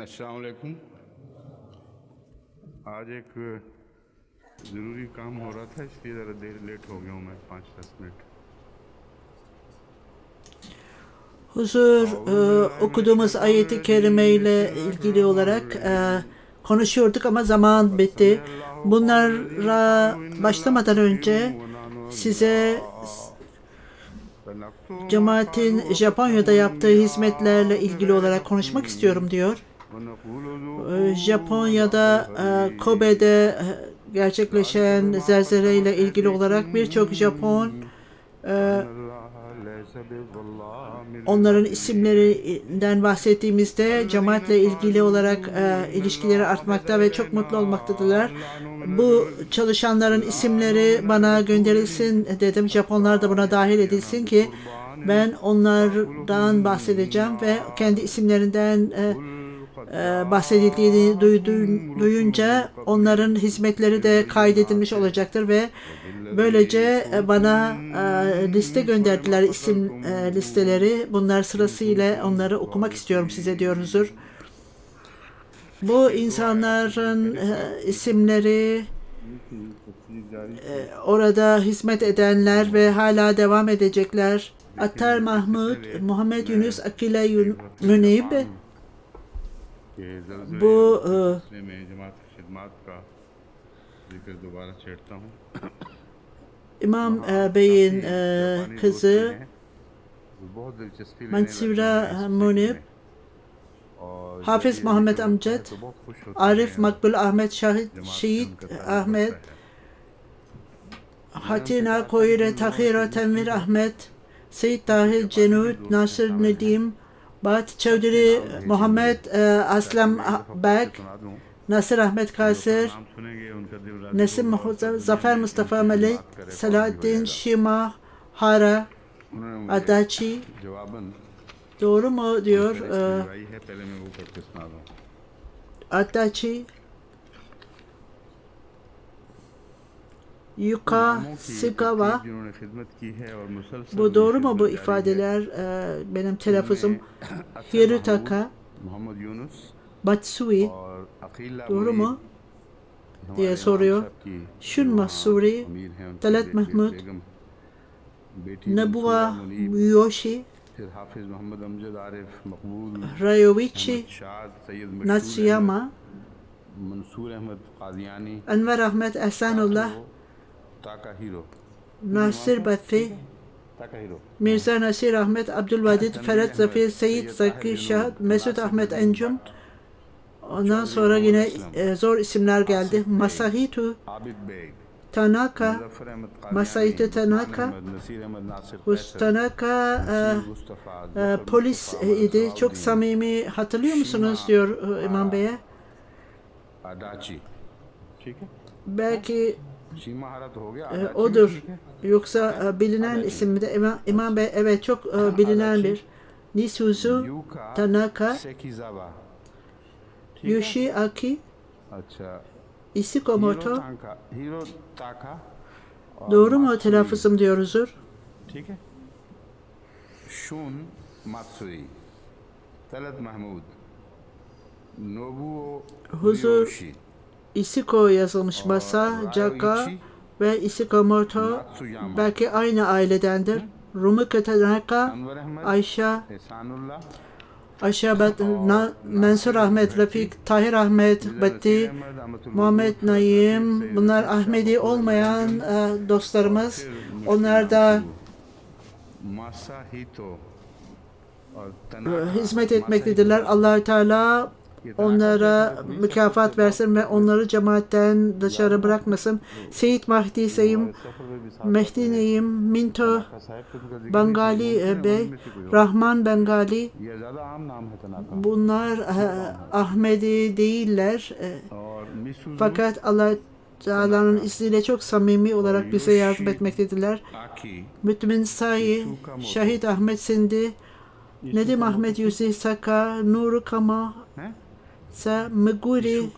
अस्सलाम वालेकुम। आज एक ज़रूरी काम हो रहा था, इसलिए ज़रा देर लेट हो गया हूँ मैं 5-10 minute. Huzur okuduğumuz ayeti kerime ile ilgili olarak konuşuyorduk ama zaman bitti. Bunlara başlamadan önce size cemaatin Japonya'da yaptığı hizmetlerle ilgili olarak konuşmak istiyorum diyor. Japonya'da Kobe'de gerçekleşen zelzele ile ilgili olarak birçok Japon onların isimlerinden bahsettiğimizde cemaatle ilgili olarak ilişkileri artmakta ve çok mutlu olmaktadırlar. Bu çalışanların isimleri bana gönderilsin dedim. Japonlar da buna dahil edilsin ki ben onlardan bahsedeceğim ve kendi isimlerinden bahsedildiğini duyunca onların hizmetleri de kaydedilmiş olacaktır ve böylece bana liste gönderdiler, isim listeleri. Bunlar sırasıyla onları okumak istiyorum size diyor Huzur. Bu insanların isimleri orada hizmet edenler ve hala devam edecekler. Attar Mahmud, Muhammed Yunus Akile Münib. Bu İmam Bey'in kızı Mansura Munib, Hafiz Muhammed Amcad, Arif Makbul Ahmet Şehit Ahmet, Hatina Koyre Tahira Tenvir Ahmet, Seyyid Tahir Cenud Nasir Nedim, Bat Çevdiri Muhammed Aslam Beg, Nasir Ahmet Kasir, Nesim Zafer Mustafa Melik, Selahaddin Şima Hara Adachi. Doğru mu diyor Adachi Yuka Sigawa. Bu doğru mu bu ifadeler? Benim telaffuzum Hirutaka Batsui doğru mu diye soruyor. Şun Masuri, Talat Mahmud, Nabuwa Yoshi, Rayovici, Natsuyama, Enver Ahmet Ehsanullah, Nasir Batfi, Mirza Nasir Ahmet, Abdülvadid, Ferhat Zafir, Seyyid Zaki Şah, Mesut Ahmet Encum. Ondan sonra yine zor isimler geldi. Masahito Tanaka, Masahito Tanaka, Tanaka polis idi. Çok samimi. Hatırlıyor musunuz diyor İmam Bey'e. Belki odur. Yoksa bilinen isim mi de İmam Bey? Evet, çok bilinen bir. Nisuzu Tanaka, Yoshiaki Isikomoto. Doğru mu telaffuzum diyor Huzur? Shun Matsui, Talat Mahmud, Nobuo Huzur Isiko yazılmış masa, Jaka ve Isikomoto belki aynı ailedendir. Rumiko Tanaka, Ayşe Mansur Ahmet, Rafik, Tahir Ahmet, Batti, Muhammed Naim, bunlar Ahmedi olmayan dostlarımız. Onlar da hizmet etmektedirler. Allah-u Teala onlara mükafat versin ve onları cemaatten dışarı bırakmasın. Seyyid Mahdi Seyim, Mehdi Neyim, Minto Bengali Bey, Rahman Bengali. Bunlar Ahmedi değiller. Fakat Allah Teala'nın izniyle çok samimi olarak bize yardım etmektedirler. Mütmin Sayi, Şahit Ahmet Sindi, Nedim Ahmet Yusuf Saka, Nuru Kama, Meguri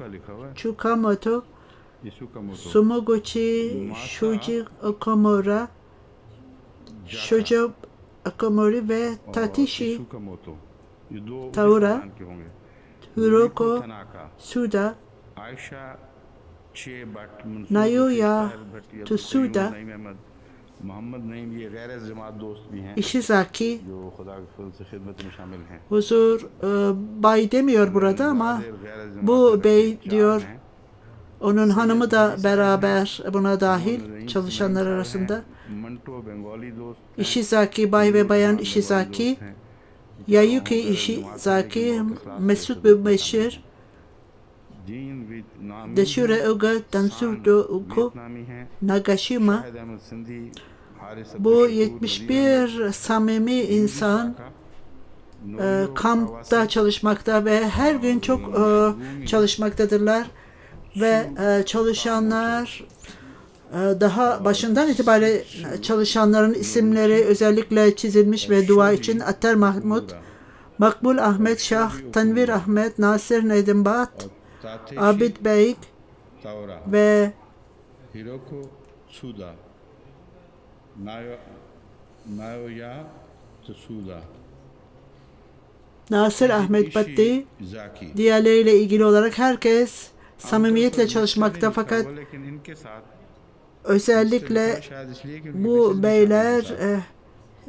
Chukamoto, Sumoguchi Shuji Okomura, Shujo Okomori ve Tatishi Taura. Hiroko Tanaka, Suda, Aisha Che Bhatt, Naoya Tsuda, Mohammad Naeem, ये गैर जमात दोस्त भी हैं Ishizaki, जो खुदा के फजल से खिदमत में शामिल हैं। huzur bay demiyor burada ama bu bey diyor, onun hanımı da beraber buna dahil çalışanlar arasında. Manto बंगाली दोस्त, Ishizaki, bay ve bayan Ishizaki, Yayuki Ishizaki, Mesut Mübeşşir, gene वियतनामी, Deshure Uga, Tansudo Uku, वियतनामी हैं, Nagashima. शाहिद अहमद सिंधी, हारिस Bu 71 samimi insan kampta çalışmakta ve her gün çok çalışmaktadırlar ve çalışanlar daha başından itibaren çalışanların isimleri özellikle çizilmiş ve dua için Attar Mahmud, Makbul Ahmet Şah, Tanvir Ahmet, Nasir Nedimbat, Abid Beyk तावरा, ve हिरोको सूदा, नायोया तसूदा, Nasir Ahmet Batti, जाकी। diğerleriyle ilgili olarak herkes samimiyetle çalışmakta, fakat लेकिन इनके साथ özellikle शायद इसलिए कि bu beyler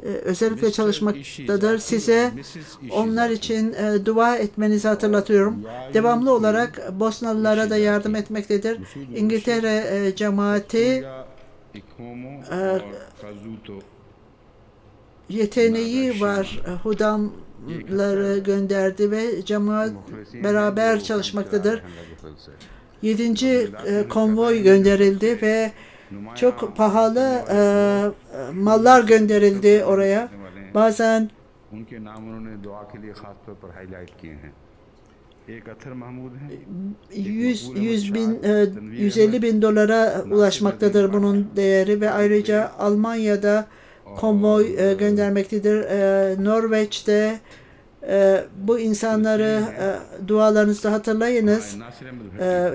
özellikle çalışmaktadır. Size onlar için dua etmenizi hatırlatıyorum. Devamlı olarak Bosnalılara da yardım etmektedir. İngiltere cemaati yeteneği var. Hudamları gönderdi ve cemaat beraber çalışmaktadır. 7. konvoy gönderildi ve çok pahalı mallar gönderildi oraya. Bazen उनके नाम उन्होंने दुआ के लिए खास तौर पर हाईलाइट किए हैं। एक अथर महमूद हैं, 150 bin dolara ulaşmaktadır bunun değeri ve ayrıca Almanya'da konvoy göndermektedir. Norveç'te bu insanları dualarınızda hatırlayınız.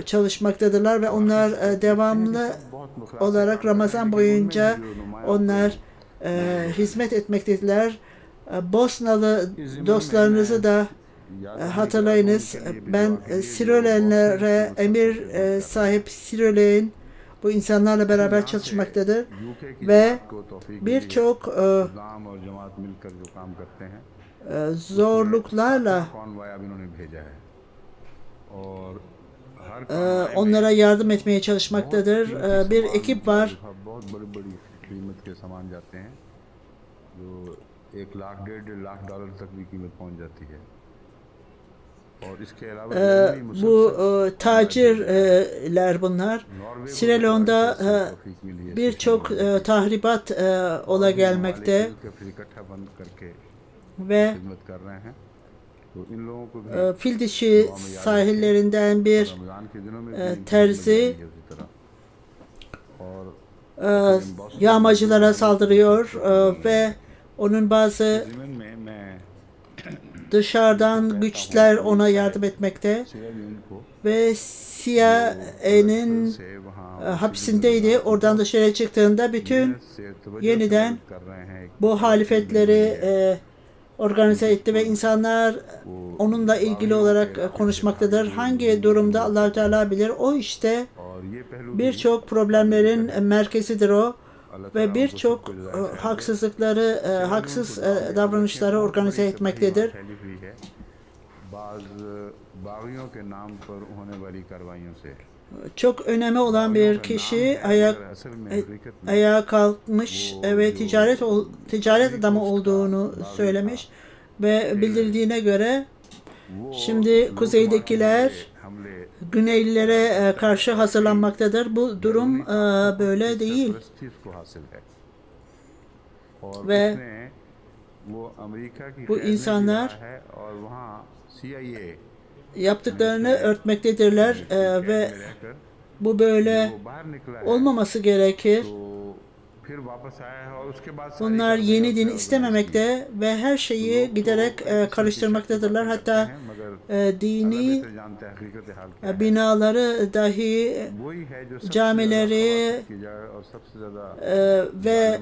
Çalışmaktadırlar ve onlar devamlı olarak Ramazan boyunca onlar hizmet etmektedirler. Bosnalı dostlarınızı da hatırlayınız. Ben Sirolenlere emir sahip Sirolen bu insanlarla beraber çalışmaktadır ve birçok इस्लाम और जमात मिलकर जो काम करते हैं, zorluklarla convoy अब इन्होंने भेजा है और हर onlara yardım etmeye çalışmaktadır. Bir ekip var. बहुत बड़ी बड़ी कीमत के सामान जाते हैं जो 1 लाख $1.5 लाख तक भी कीमत पहुंच जाती है। और इसके अलावा Bu tacirler bunlar. Sierra Leone'da birçok tahribat ola gelmekte ve खिदमत कर रहे हैं, तो इन लोगों को भी fil dişi sahillerinden bir Ramzan के दिनों में भी terzi उसी तरह और yağmacılara saldırıyor ve onun bazı ज़मीन में मैं dışarıdan güçler ona yardım etmekte सियालियन को ve CIA'nin से वहाँ hapsindeydi. Oradan dışarı çıktığında bütün से तवज्जो yeniden कर रहे हैं। bu halifetleri organize etti ve insanlar onunla ilgili olarak konuşmaktadır. Hangi durumda Allah Teala bilir. O işte और ये पहलू birçok problemlerin merkezidir o ve birçok haksızlıkları, haksız davranışları organize etmektedir. फैली हुई है बाज बागियों के नाम पर होने वाली कार्रवाइयों से। Çok önemi olan bir kişi असल में हकीकत में ayağa kalkmış ve ticaret adamı olduğunu söylemiş ve bildirdiğine göre şimdi kuzeydekiler हमले Güneylilere karşı hazırlanmaktadır. Bu durum böyle değil. सरपरस्ती उसको हासिल है और ve उसने वो अमेरिका की bu कैद में insanlar भी रहा है और वहाँ CIA yaptıklarını örtmektedirler ve रहकर bu böyle वो बाहर निकला है olmaması gerekir. तो Bunlar yeni din istememekte ve her şeyi giderek karıştırmaktadırlar. Hatta dini binaları dahi, camileri ve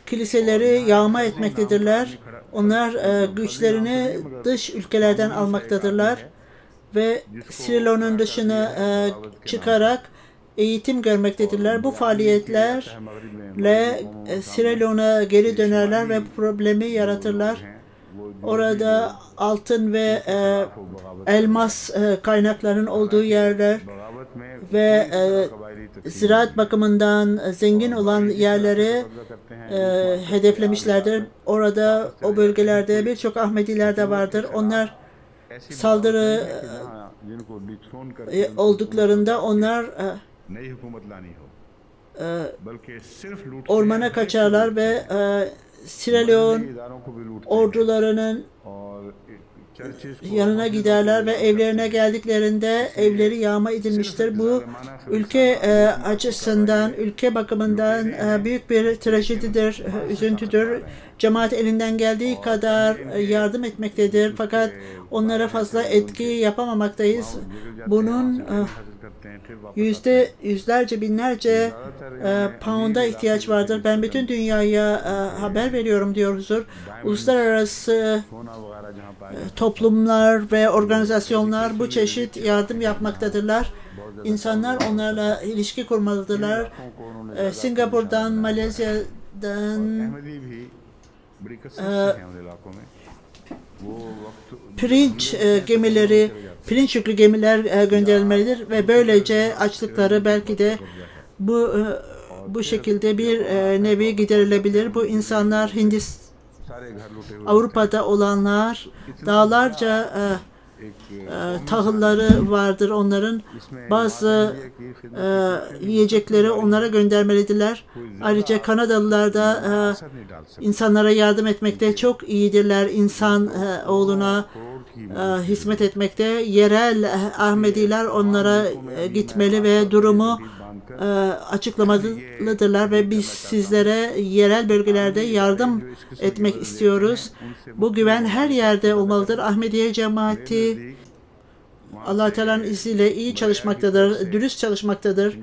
kiliseleri yağma etmektedirler. Onlar güçlerini dış ülkelerden almaktadırlar ve Silo'nun dışına çıkarak eğitim görmektedirler. Bu faaliyetlerle Silo'na geri dönerler ve problemi yaratırlar. Orada altın ve elmas kaynaklarının olduğu yerler ve ziraat bakımından zengin olan yerleri hedeflemişlerdir. Orada, o bölgelerde birçok Ahmediler de vardır. Onlar saldırı olduklarında onlar ormana kaçarlar ve Sierra Leone ordularının yanına giderler ve evlerine geldiklerinde evleri yağma edilmiştir. Bu ülke açısından, ülke bakımından büyük bir trajedidir, üzüntüdür. Cemaat elinden geldiği kadar yardım etmektedir. Fakat onlara fazla etki yapamamaktayız. Bunun yüzlerce, binlerce pound'a ihtiyaç vardır. Ben bütün dünyaya haber veriyorum diyor huzur. Uluslararası toplumlar ve organizasyonlar bu çeşit yardım yapmaktadırlar. İnsanlar onlarla ilişki kurmalıdırlar. Singapur'dan, Malezya'dan pirinç gemileri, pirinç yüklü gemiler gönderilmelidir ve böylece açlıkları belki de bu şekilde bir nevi giderilebilir. Bu insanlar Avrupa'da olanlar, dağlarca tahılları vardır onların. Bazı yiyecekleri onlara göndermelidirler. Ayrıca Kanadalılar da insanlara yardım etmekte çok iyidirler. İnsan oğluna hizmet etmekte. Yerel Ahmediler onlara gitmeli ve durumu açıklamalıdırlar ve biz sizlere yerel bölgelerde yardım etmek istiyoruz. Bu güven her yerde olmalıdır. Ahmediye cemaati Allah Teala'nın izniyle iyi çalışmaktadır, dürüst çalışmaktadır.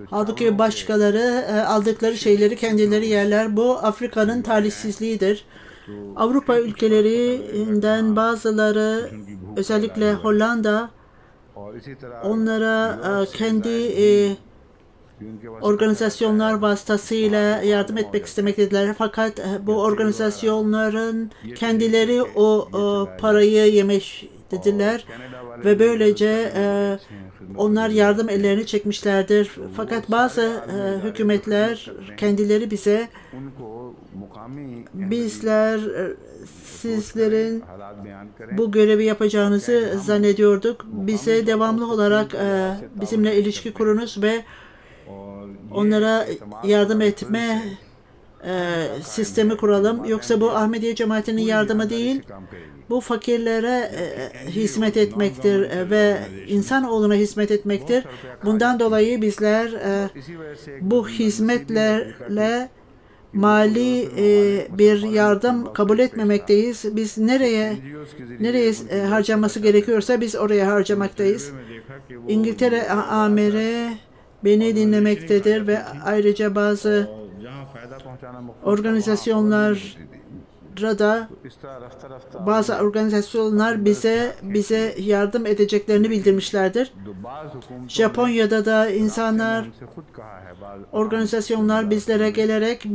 Halbuki başkaları aldıkları şeyleri kendileri yerler. Bu Afrika'nın talihsizliğidir. Avrupa ülkelerinden bazıları, özellikle Hollanda, onlara kendi organizasyonlar vasıtasıyla yardım etmek istemektedirler. Fakat bu organizasyonların kendileri o parayı yemiştidirler ve böylece onlar yardım ellerini çekmişlerdir. Fakat bazı hükümetler kendileri bizler sizlerin bu görevi yapacağınızı zannediyorduk. Bize devamlı olarak bizimle ilişki kurunuz ve onlara yardım etme sistemi kuralım. Yoksa bu Ahmediye cemaatinin yardımı değil, bu fakirlere hizmet etmektir ve insanoğluna hizmet etmektir. Bundan dolayı bizler bu hizmetlerle mali bir yardım kabul etmemekteyiz. Biz nereye harcaması gerekiyorsa biz oraya harcamaktayız. İngiltere amiri beni dinlemektedir ve ayrıca bazı organizasyonlara da bize yardım edeceklerini bildirmişlerdir. Japonya'da da insanlar, organizasyonlar bizlere gelerek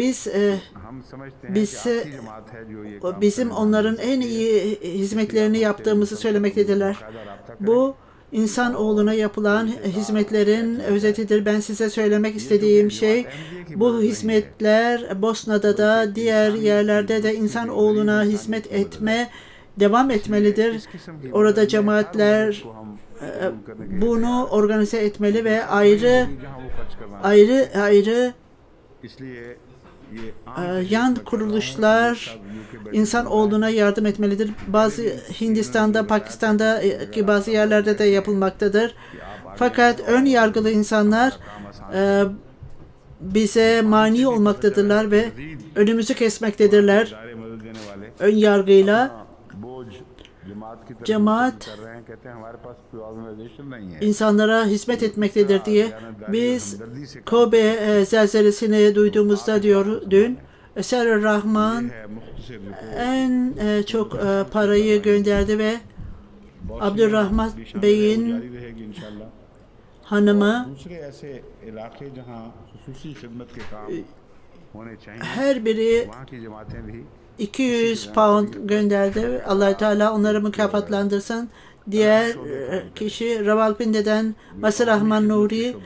bizim onların en iyi hizmetlerini yaptığımızı söylemektedirler. Bu İnsanoğluna yapılan hizmetlerin özetidir. Ben size söylemek istediğim şey, bu hizmetler Bosna'da da diğer yerlerde de insanoğluna hizmet etme devam etmelidir. Orada cemaatler bunu organize etmeli ve ayrı yan kuruluşlar insanoğluna yardım etmelidir. Bazı Hindistan'da, Pakistan'da ki bazı yerlerde de yapılmaktadır. Fakat ön yargılı insanlar bize mani olmaktadırlar ve önümüzü kesmektedirler. इदारे मदद देने वाले Ön yargıyla बोझ जमात की तरफ Cemaat कर रहे हैं, कहते हैं हमारे पास कोई ऑर्गेनाइजेशन नहीं है। insanlara hizmet etmektedir diye. Biz Kobe zelzelesini duyduğumuzda diyor dün Eser Rahman है मुख्तसर report en çok parayı gönderdi ve Abdurrahman Bey'in जारी रहेगी इंशाल्लाह। hanımı दूसरे ऐसे इलाके जहां खुसूसी खिदमत के काम होने चाहिए, her biri वहाँ की जमातें भी 200 pound gönderdi. Allah Teala onları mükafatlandırsın. Diğer kişi Rawalpindi'den Basir Rahman Nuri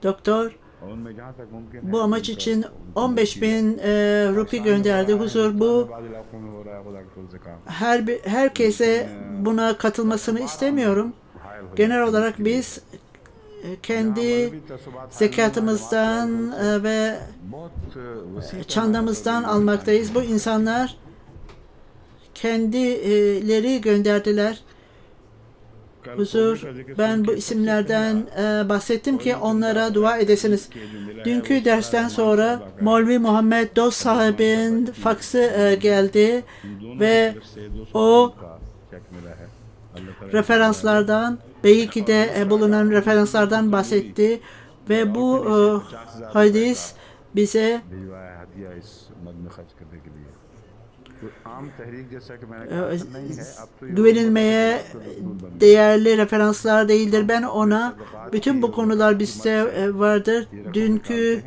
doktor और उनमें जहाँ तक मुमकिन है bu amaç için 15.000 rupi gönderdi. Huzur bu बाद इलाकों में हो रहा है खुदा के फजल से काम herkese buna katılmasını istemiyorum. हायल हो Genel olarak biz kendi zekatımızdan ve बहुत वसी çandamızdan almaktayız. Bu insanlar kendileri gönderdiler. Huzur, ben bu isimlerden bahsettim ki onlara dua edesiniz. Dünkü dersten sonra Maulvi Muhammed Dost sahibinin faksı geldi ve o cheque मिला है अल्लाह ताला referanslardan, Beyki'de bulunan referanslardan bahsetti ve bu hadis bize भिजवाया हदिया इस मद में खर्च करने के लिए। तो आम तहरीक जैसा कि मैंने कहा नहीं है, अब तो ये güvenilmeye değerli referanslar değildir. Ben ona bütün bu konular bizde vardır. Dünkü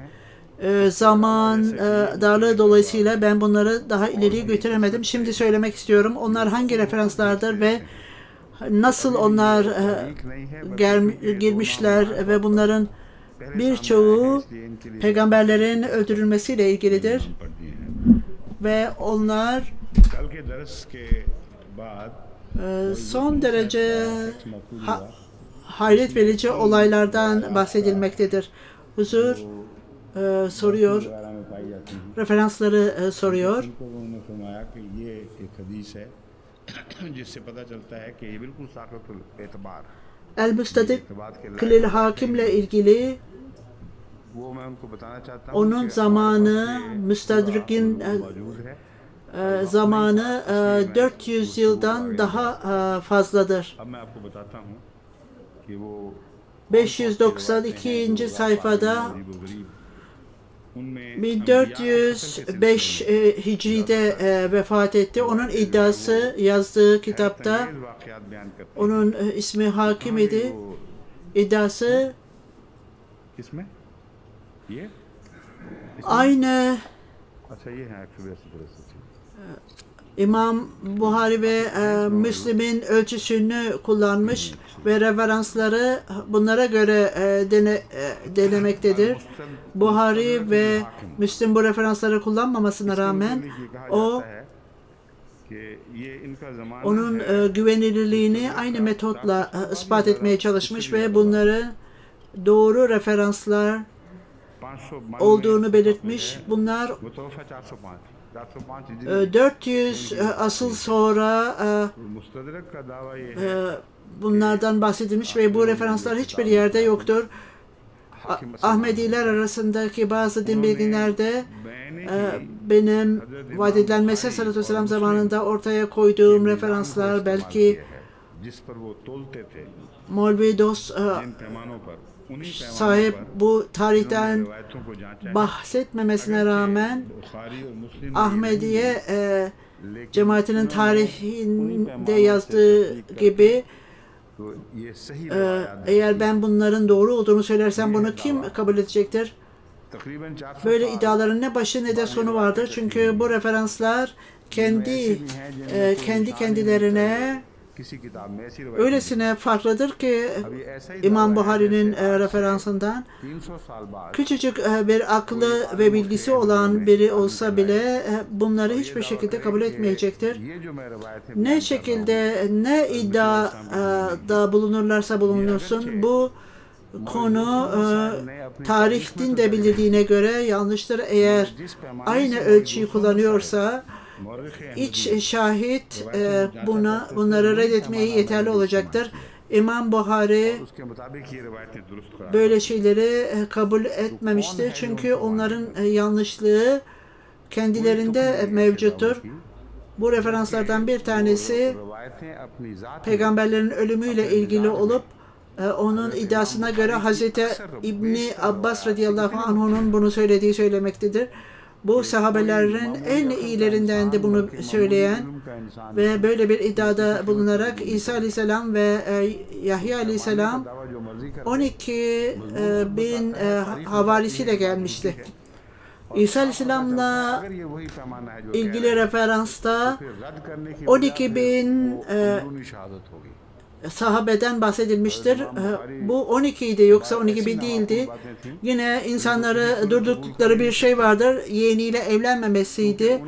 zaman darlığı dolayısıyla ben bunları daha ileriye götüremedim. Şimdi söylemek istiyorum. Onlar hangi referanslardır ve nasıl onlar girmişler ve bunların birçoğu peygamberlerin öldürülmesiyle ilgilidir. Ve onlar कल के दरस के बाद son derece hayret verici olaylardan bahsedilmektedir. Huzur soruyor, वगैरह में पाई जाती हैं, referansları soruyor. उनको उन्होंने फरमाया कि ये एक हदीस है जिससे पता चलता है कि ये बिल्कुल साक़ितुल एतबार El-Müstadik एतबार के Kılil Hakim'le ilgili वो मैं उनको बताना चाहता हूँ onun कि zamanı, Müstadrik'in मौजूद है। zamanı 400 yıldan daha fazladır. अब मैं आपको बताता हूँ कि वो 592. sayfada गरीब गरीब उनमें 1405 Hicri'de vefat etti. Onun iddiası yazdığı kitapta, वाक़यात बयान करते हैं। onun ismi Hakim idi. İddiası किसमें ये aynı अच्छा ये है 182 İmam Buhari ve Müslim'in ölçüsünü kullanmış ve referansları bunlara göre denemektedir. Buhari ve Müslim bu referansları kullanmamasına rağmen o onun güvenilirliğini aynı metotla ispat etmeye çalışmış ve bunları doğru referanslar olduğunu belirtmiş. Bunlar 400 asıl sonra bunlardan bahsedilmiş ve bu referanslar hiçbir yerde yoktur. Ahmediler arasındaki bazı din bilginlerde benim vaad edilen Mesih sallallahu aleyhi ve sellem zamanında ortaya koyduğum referanslar belki Maulvi Dost sahip bu tarihten bahsetmemesine rağmen Ahmediye cemaatinin tarihinde yazdığı gibi eğer ben bunların doğru olduğunu söylersem bunu kim kabul edecektir? Böyle iddiaların ne başı ne de sonu vardır. Çünkü bu referanslar kendi kendilerine öylesine farklıdır ki İmam Buhari'nin referansından küçücük bir aklı ve bilgisi olan biri olsa bile bunları hiçbir şekilde kabul etmeyecektir. Ne şekilde ne iddiada bulunurlarsa bulunursun bu konu tarih din de bildirdiğine göre yanlıştır. Eğer aynı ölçüyü kullanıyorsa iç şahit bunları reddetmeye yeterli olacaktır. İmam Buhari और उसके मुताबिक ये रिवायतें दुरुस्त करार böyle şeyleri kabul etmemiştir. Çünkü onların yanlışlığı kendilerinde mevcuttur. Bu referanslardan bir tanesi peygamberlerin ölümüyle ilgili olup onun iddiasına göre Hazreti İbni Abbas radıyallahu anh'un bunu söylediği söylemektedir. Bu sahabelerin en iyilerinden de bunu söyleyen ve böyle bir iddiada bulunarak İsa aleyhisselam ve Yahya aleyhisselam 12 bin havarisiyle gelmişti. İsa aleyhisselamla ilgili referansta 12 bin sahabeden bahsedilmiştir. Bu 12 idi, yoksa 12 bin değildi. Yine insanları durdurdukları bir şey vardır. Yeğeniyle evlenmemesiydi.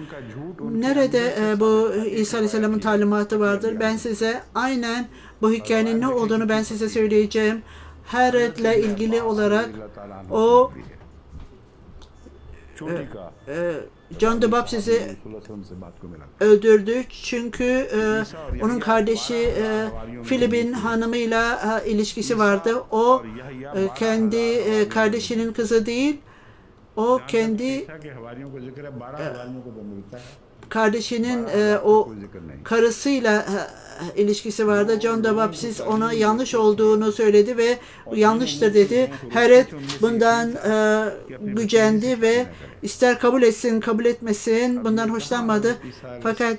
Nerede bu İsa Aleyhisselam'ın talimatı vardır? Ben size aynen bu hikayenin ne olduğunu ben size söyleyeceğim. Herod'le ilgili olarak o John the Baptist'i öldürdü çünkü onun kardeşi Filip'in hanımıyla ilişkisi vardı. O kendi kardeşinin kızı değil, o kendi kardeşinin o karısıyla ilişkisi vardı. John the Baptist ona yanlış olduğunu söyledi ve yanlıştır dedi. Herod bundan gücendi ve ister kabul etsin, kabul etmesin bundan hoşlanmadı. Fakat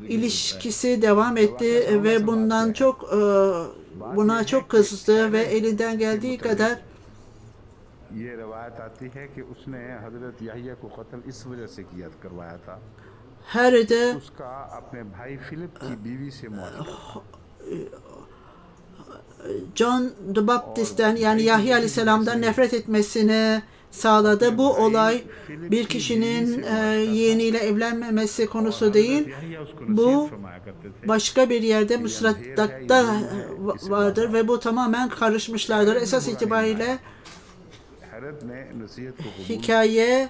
ilişkisi devam etti ve bundan çok buna çok kızdı ve elinden geldiği kadar ये रवायत आती है कि उसने हजरत याहिया को कत्ल इस वजह से किया करवाया था Herod'u उसका अपने भाई फिलिप की बीवी से मुआहदा John the Baptist'ten yani Yahya Aleyhisselam'dan nefret etmesini sağladı. Bu olay bir kişinin yeğeniyle evlenmemesi konusu değil. Bu başka bir yerde Müsraddak'ta vardır ve bu tamamen karışmışlardır. Esas itibariyle hikaye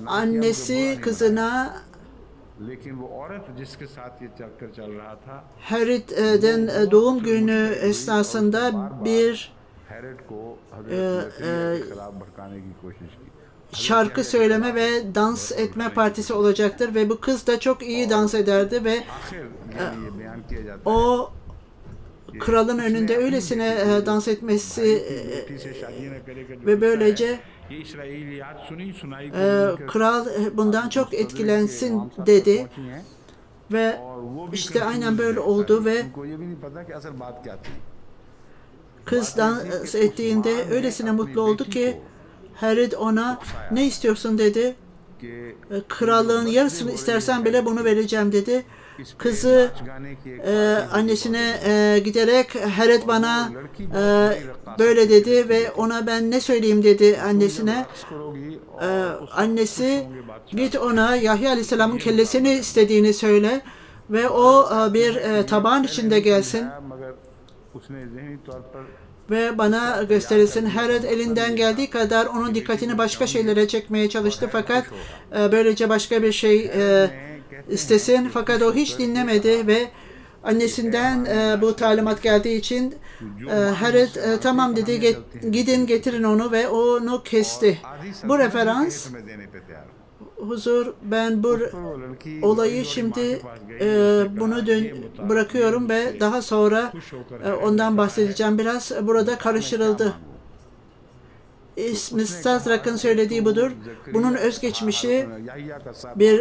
annesi kızına Herod'un doğum günü esnasında bir şarkı söyleme ve dans etme partisi olacaktır ve bu kız da çok iyi dans ederdi ve o kralın önünde öylesine dans etmesi ve böylece kral bundan çok etkilensin dedi ve işte aynen böyle oldu ve kız dans ettiğinde öylesine mutlu oldu ki Herod ona ne istiyorsun dedi. Krallığın yarısını istersen bile bunu vereceğim dedi. Kızı annesine giderek Herod bana böyle dedi ve ona ben ne söyleyeyim dedi annesine. Annesi git ona Yahya Aleyhisselam'ın kellesini istediğini söyle ve o bir tabağın içinde gelsin ve bana gösterilsin. Herod elinden geldiği kadar onun dikkatini başka şeylere çekmeye çalıştı fakat böylece başka bir şey istesin fakat o hiç dinlemedi ve annesinden bu talimat geldiği için Herod tamam dedi, gidin getirin onu ve onu kesti. Bu referans huzur, ben bu olayı şimdi bunu bırakıyorum ve daha sonra ondan bahsedeceğim. Biraz burada karıştırıldı. Müstadrak'ın söylediği budur. Bunun özgeçmişi bir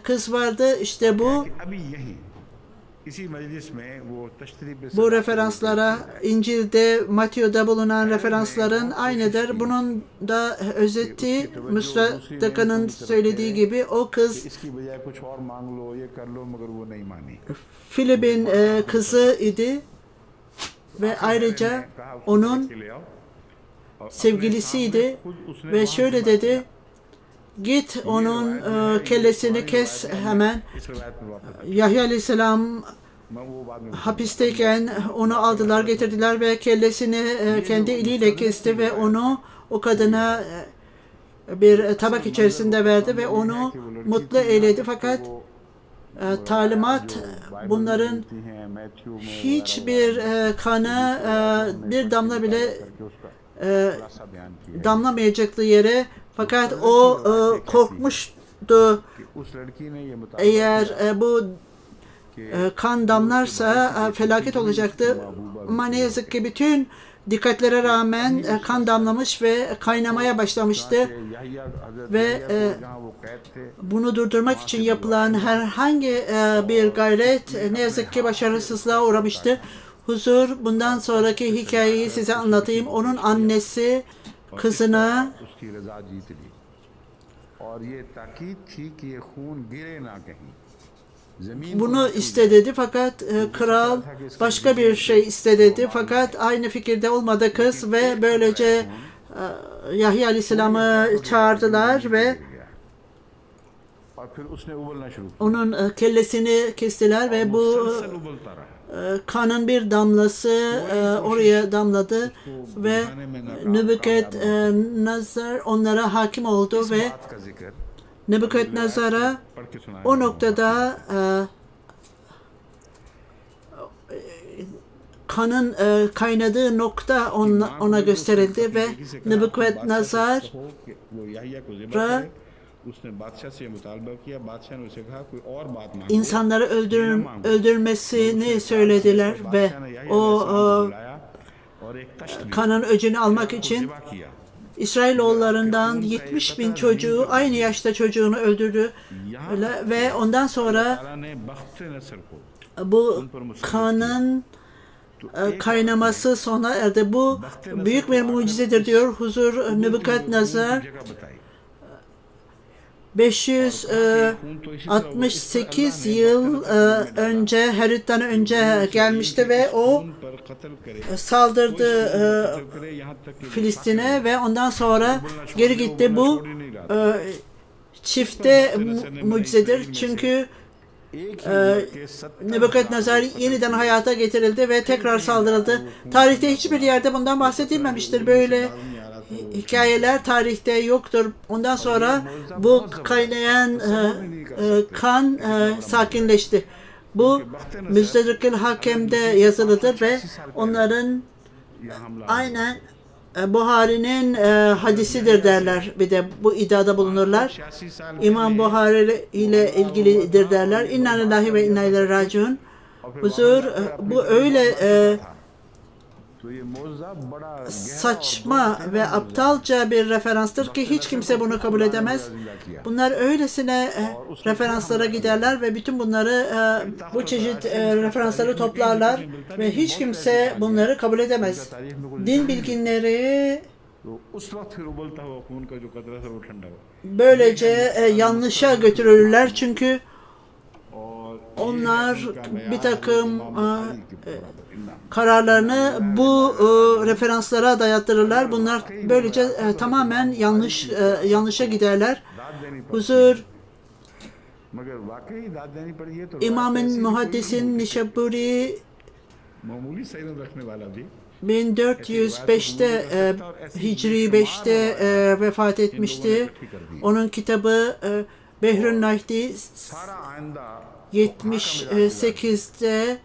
kız vardı. İşte bu referanslara İncil'de, Matthew'da bulunan referansların aynıdır. Bunun da özeti Müstadrak'ın söylediği gibi o kız Filip'in kızı idi ve ayrıca onun sevgilisiydi ve şöyle dedi, git onun kellesini kes hemen. Yahya Aleyhisselam hapisteyken onu aldılar getirdiler ve kellesini kendi eliyle kesti ve onu o kadına bir tabak içerisinde verdi ve onu mutlu eyledi fakat talimat bunların hiçbir kanı bir damla bile damlamayacaklı yere, fakat o korkmuştu. Eğer bu kan damlarsa felaket olacaktı. Ama ne yazık ki bütün dikkatlere rağmen kan damlamış ve kaynamaya başlamıştı. Ve bunu durdurmak için yapılan herhangi bir gayret ne yazık ki başarısızlığa uğramıştı. Huzur, bundan sonraki hikayeyi size anlatayım. Onun annesi kızına bunu istedi, fakat kral başka bir şey istedi, fakat aynı fikirde olmadı kız ve böylece Yahya Aleyhisselam'ı çağırdılar ve onun kellesini kestiler ve bu kanın bir damlası oraya damladı ve Nebukadnezar onlara hakim oldu ve Nebukadnezar'a o noktada kanın kaynadığı nokta ona gösterildi ve Nebukadnezar'a insanları öldürmesini söylediler ve o kanın öcünü almak için İsrailoğullarından 70.000 çocuğu, aynı yaşta çocuğunu öldürdü ve ondan sonra bu kanın kaynaması sona erdi. Bu büyük bir mucizedir diyor Huzur Nebukadnezar. 568 yıl önce, Herod'dan önce gelmişti ve o saldırdı Filistin'e ve ondan sonra geri gitti. Bu çifte mucizedir. Çünkü Nebukadnezar yeniden hayata getirildi ve tekrar saldırıldı. Tarihte hiçbir yerde bundan bahsedilmemiştir. Böyle hikayeler tarihte yoktur. Ondan sonra bu kaynayan kan sakinleşti. Bu Müstedrikül Hakem'de yazılıdır ve onların aynen Buhari'nin hadisidir derler. Bir de bu iddiada bulunurlar. İmam Buhari ile ilgilidir derler. İnna lillahi ve inna ileyhi raciun. Huzur, bu öyle saçma ve aptalca bir referanstır ki hiç kimse bunu kabul edemez. Bunlar öylesine referanslara giderler ve bütün bunları bu çeşit referansları toplarlar ve hiç kimse bunları kabul edemez. Din bilginleri böylece yanlışa götürülürler çünkü onlar bir takım kararlarını bu referanslara dayattırırlar. Bunlar böylece tamamen yanlışa giderler. Huzur, İmam-ı Muhaddis'in Nişapuri 1405'te Hicri 5'te vefat etmişti. Onun kitabı Behrün Nahdi 78'de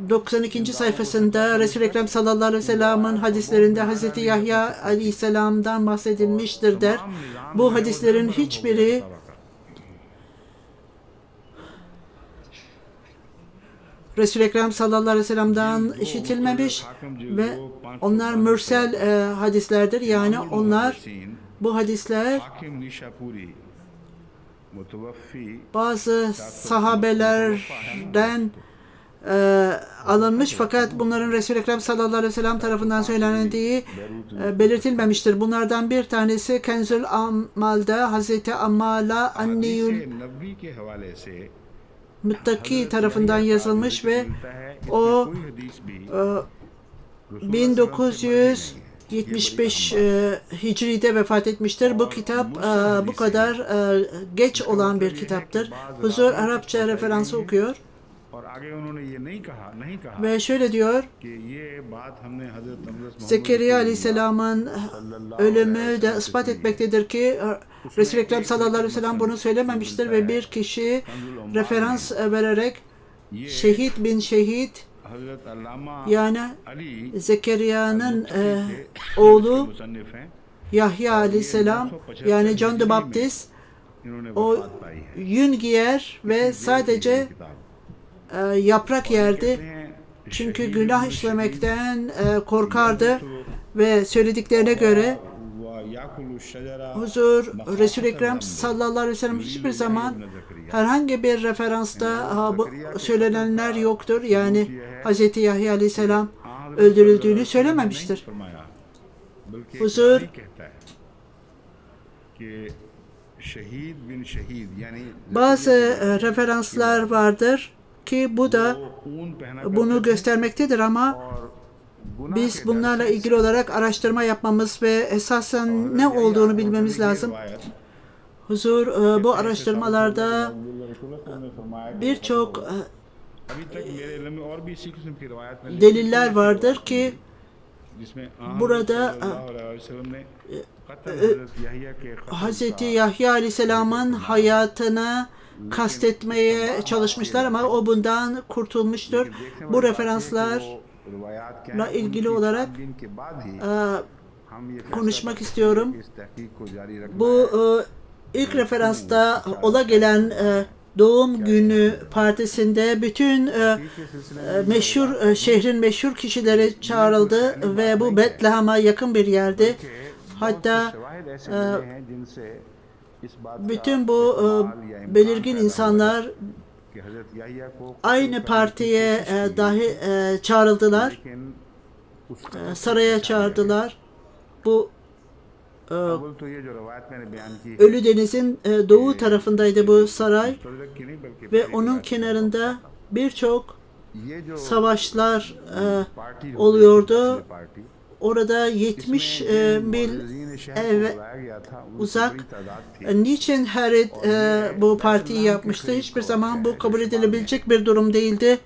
92. sayfasında Resul-i Ekrem sallallahu aleyhi ve sellem'in hadislerinde Hz. Yahya aleyhisselam'dan bahsedilmiştir der. Bu hadislerin hiçbiri Resul-i Ekrem sallallahu aleyhi ve sellem'den işitilmemiş ve onlar mürsel hadislerdir. Yani onlar, bu hadisler bazı sahabelerden alınmış fakat bunların Resul-i Ekrem sallallahu aleyhi ve sellem tarafından söylendiği belirtilmemiştir. Bunlardan bir tanesi Kenzül Amal'da Hazreti Ammal'a Anniyül Muttaki tarafından yazılmış ve o 1975 Hicri'de vefat etmiştir. Bu kitap bu kadar geç olan bir kitaptır. Huzur Arapça referansı okuyor. और आगे उन्होंने ये नहीं कहा Ve şöyle diyor, कि ये बात हमने हजरत Muhammed Zekeriya Aleyhisselam'ın ölümü de ispat etmektedir ki Resul-i Ekrem sallallahu aleyhi ve sellem bunu söylememiştir ve bir kişi referans vererek şehit bin şehit, हजरत अल्लामा yani अली Zekeriya'nın oğlu मुसन्निफ हैं, Yahya Aleyhisselam, yani John the Baptist, इन्होंने o वफात पाई है। yün giyer ve sadece yaprak yerdi. Çünkü günah işlemekten korkardı ve söylediklerine göre Huzur Resul-i Ekrem sallallahu aleyhi ve sellem hiçbir zaman herhangi bir referansta bu söylenenler yoktur. Yani Hz. Yahya aleyhisselam öldürüldüğünü söylememiştir. Huzur bazı referanslar vardır ki bu da bunu göstermektedir ama biz bunlarla ilgili olarak araştırma yapmamız ve esasen ne olduğunu bilmemiz lazım. Huzur bu araştırmalarda birçok deliller vardır ki burada Hz. Yahya Aleyhisselam'ın hayatını kastetmeye çalışmışlar ama o bundan kurtulmuştur. Bu referanslarla ilgili olarak konuşmak istiyorum. Bu ilk referansta ola gelen doğum günü partisinde bütün meşhur şehrin meşhur kişileri çağrıldı ve bu Betlehem'e yakın bir yerdi. Hatta bütün bu belirgin insanlar aynı partiye dahi çağrıldılar. Saraya çağırdılar. Bu Ölü Deniz'in doğu tarafındaydı bu saray ve onun kenarında birçok savaşlar oluyordu. Orada 70 mil uzak. Niçin Herod bu partiyi yapmıştı? Hiçbir zaman bu kabul edilebilecek bir durum değildi.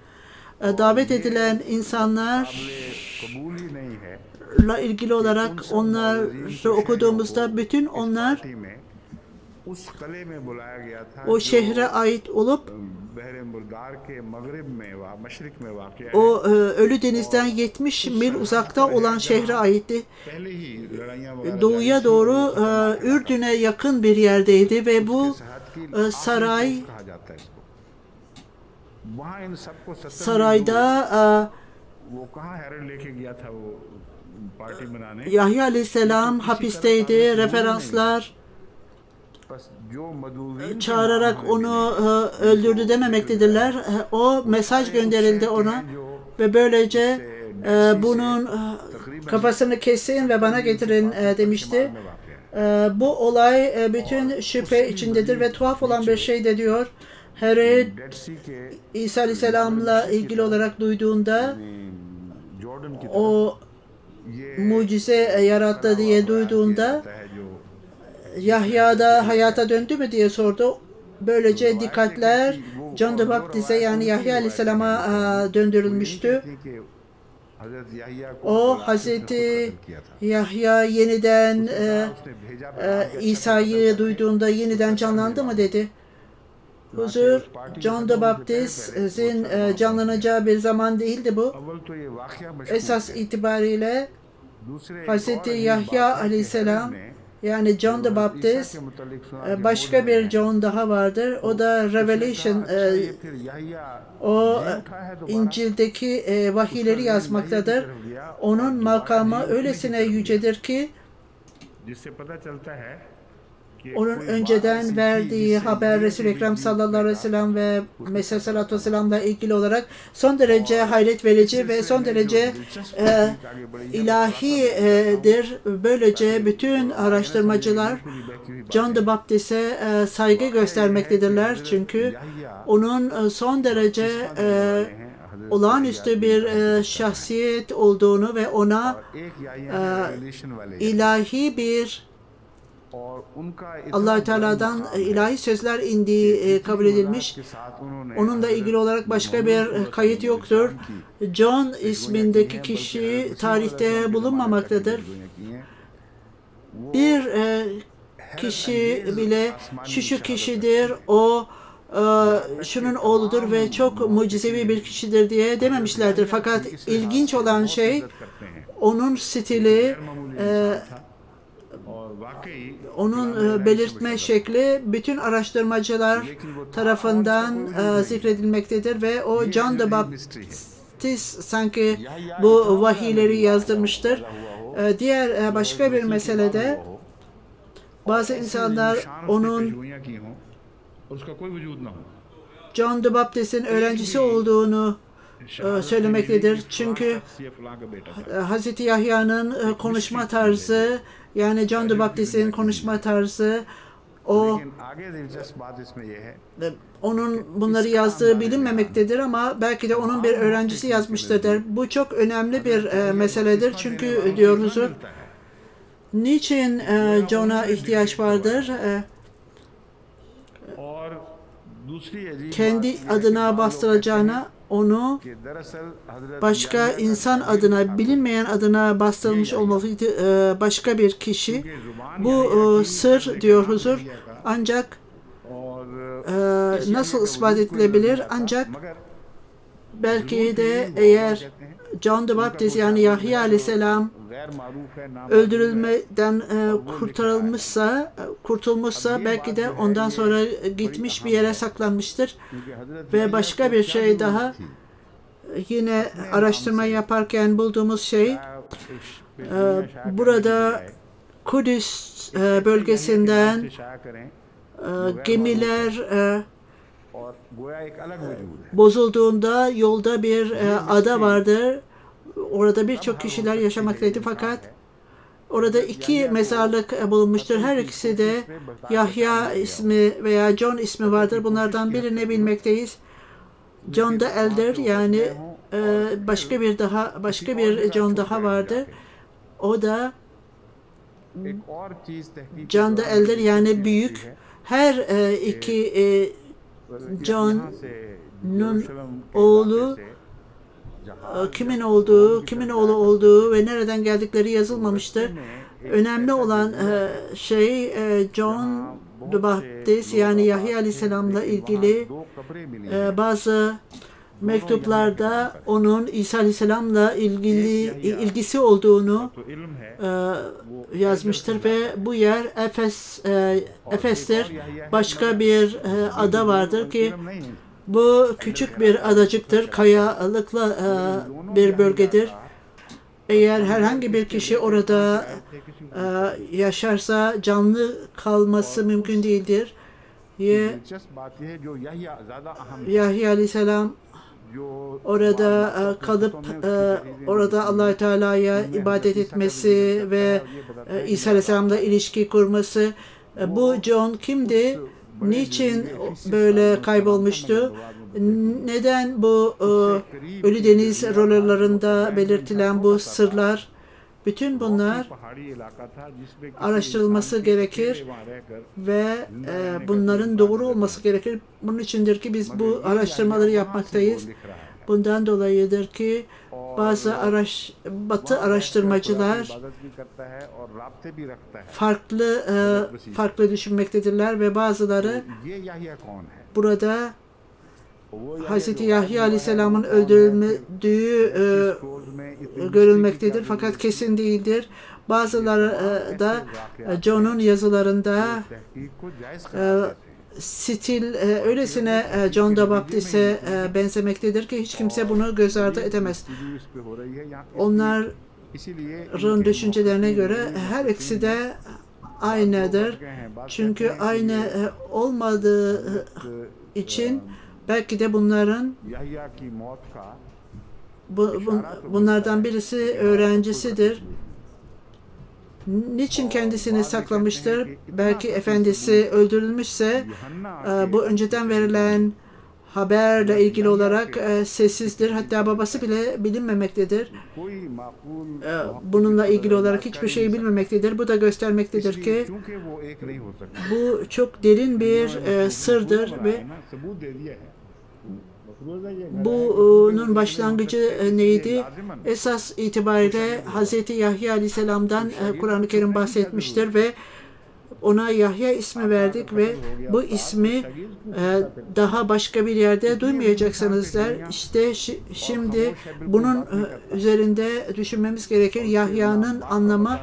Davet edilen insanlarla ilgili olarak onları okuduğumuzda bütün onlar o şehre ait olup o Ölü Deniz'den 70 mil uzakta olan şehre aitti. Doğuya doğru Ürdün'e yakın bir yerdeydi ve bu sarayda Yahya Aleyhisselam hapisteydi. Referanslar çağırarak onu öldürdü dememektedirler. O mesaj gönderildi ona ve böylece bunun kafasını kesin ve bana getirin demişti. Bu olay bütün şüphe içindedir ve tuhaf olan bir şey de diyor. Herod İsa Aleyhisselam'la ilgili olarak duyduğunda o mucize yarattı diye duyduğunda Yahya da hayata döndü mü diye sordu. Böylece dikkatler John the Baptist'e yani Yahya Aleyhisselam'a döndürülmüştü. O Hazreti Yahya yeniden İsa'yı duyduğunda yeniden canlandı mı dedi. Huzur John the Baptist'in canlanacağı bir zaman değildi bu. Esas itibariyle Hazreti Yahya Aleyhisselam yani John the Baptist başka bir John daha vardır. O da Revelation o İncil'deki vahiyleri yazmaktadır. Onun makamı öylesine yücedir ki onun önceden verdiği haber Resul-i Ekrem sallallahu aleyhi ve sellem ve Mesih sallallahu aleyhi ve sellem'le ilgili olarak son derece hayret verici ve son derece ilahidir. Böylece bütün araştırmacılar John the Baptist'e saygı göstermektedirler. Çünkü onun son derece olağanüstü bir şahsiyet olduğunu ve ona ilahi bir Allah Teala'dan ilahi sözler indiği kabul edilmiş. Onunla ilgili olarak başka bir kayıt yoktur. John ismindeki kişi tarihte bulunmamaktadır. Bir kişi bile şu kişidir, o şunun oğludur ve çok mucizevi bir kişidir diye dememişlerdir. Fakat ilginç olan şey onun stili, onun belirtme şekli bütün araştırmacılar tarafından zikredilmektedir ve o John the Baptist sanki bu vahiyleri yazdırmıştır. Diğer başka bir meselede bazı insanlar onun John the Baptist'in öğrencisi olduğunu söylemektedir. Çünkü Hz. Yahya'nın konuşma tarzı, yani John the Baptist'in konuşma tarzı, onun bunları yazdığı bilinmemektedir ama belki de onun bir öğrencisi yazmıştır. Bu çok önemli bir meseledir. Çünkü diyoruz, niçin John'a ihtiyaç vardır? Kendi adına bastıracağına onu başka insan adına, bilinmeyen adına bastırılmış olmalıydı başka bir kişi. Bu sır diyor huzur. Ancak nasıl ispat edilebilir? Ancak belki de eğer John the Baptist yani Yahya Aleyhisselam öldürülmeden kurtulmuşsa belki de ondan sonra gitmiş bir yere saklanmıştır. Ve başka bir şey daha, yine araştırma yaparken bulduğumuz şey, burada Kudüs bölgesinden gemiler bozulduğunda yolda bir ada vardı. Orada birçok kişiler yaşamaktaydı fakat orada iki mezarlık bulunmuştur. Her ikisi de Yahya ismi veya John ismi vardır. Bunlardan birini bilmekteyiz. John the Elder, yani başka bir John daha vardı. O da John the Elder, yani büyük. Her iki John'un oğlu kimin oğlu olduğu ve nereden geldikleri yazılmamıştır. Önemli olan şey John the Baptist yani Yahya Aleyhisselam'la ilgili bazı mektuplarda onun İsa Aleyhisselam'la ilgisi olduğunu yazmıştır ve bu yer Efes'tir. Başka bir ada vardır ki bu küçük bir adacıktır, kayalıklı bir bölgedir. Eğer herhangi bir kişi orada yaşarsa canlı kalması mümkün değildir. Yahya Aleyhisselam orada kalıp orada Allah-u Teala'ya ibadet etmesi ve İsa Aleyhisselam'la ilişki kurması. Bu John kimdi? Niçin böyle kaybolmuştu? Neden bu Ölü Deniz rollerlarında belirtilen bu sırlar, bütün bunlar araştırılması gerekir ve bunların doğru olması gerekir. Bunun içindir ki biz bu araştırmaları yapmaktayız. Bundan dolayıdır ki bazı Batı araştırmacılar farklı düşünmektedirler ve bazıları burada Hz. Yahya Aleyhisselam'ın öldürüldüğü görülmektedir fakat kesin değildir. Bazıları da John'un yazılarında stil öylesine John the Baptist'e benzemektedir ki hiç kimse bunu göz ardı edemez. Onların düşüncelerine göre her ikisi de aynıdır. Çünkü aynı olmadığı için belki de bunlardan birisi öğrencisidir. Niçin kendisini saklamıştır? Belki efendisi öldürülmüşse bu önceden verilen haberle ilgili olarak sessizdir. Hatta babası bile bilinmemektedir. Bununla ilgili olarak hiçbir şey bilmemektedir. Bu da göstermektedir ki bu çok derin bir sırdır ve bunun başlangıcı neydi? Esas itibariyle Hz. Yahya Aleyhisselam'dan Kur'an-ı Kerim bahsetmiştir ve ona Yahya ismi verdik ve bu ismi daha başka bir yerde duymayacaksınız der. İşte şimdi bunun üzerinde düşünmemiz gerekir. Yahya'nın anlamı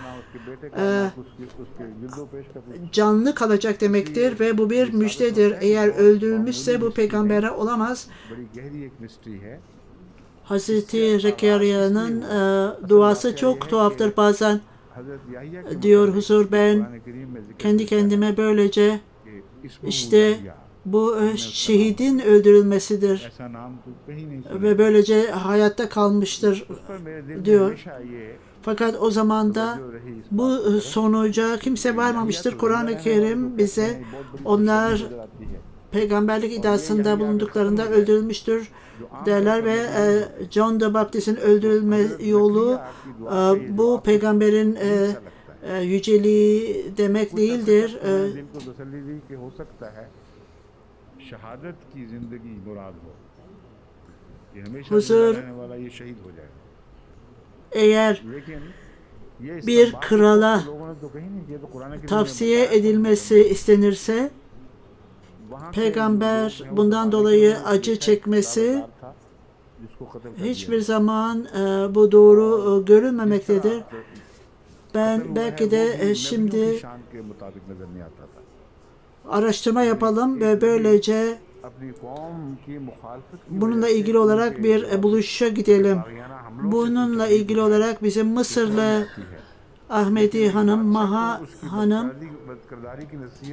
canlı kalacak demektir ve bu bir müjdedir. Eğer öldürülmüşse bu peygambere olamaz. Hazreti Zekeriya'nın duası çok tuhaftır bazen. Diyor huzur, ben kendi kendime böylece işte bu şehidin öldürülmesidir ve böylece hayatta kalmıştır diyor. Fakat o zaman da bu sonuca kimse varmamıştır. Kur'an-ı Kerim bize onlar peygamberlik iddiasında bulunduklarında öldürülmüştür derler ve John the Baptist'in öldürülme yolu bu peygamberin yüceliği demek değildir. Huzur, eğer bir krala tavsiye edilmesi istenirse peygamber bundan dolayı acı çekmesi hiçbir zaman bu doğru görülmemektedir. Ben belki de şimdi araştırma yapalım ve böylece bununla ilgili olarak bir buluşa gidelim. Bununla ilgili olarak bizim Mısırlı Ahmedi Hanım, Maha Hanım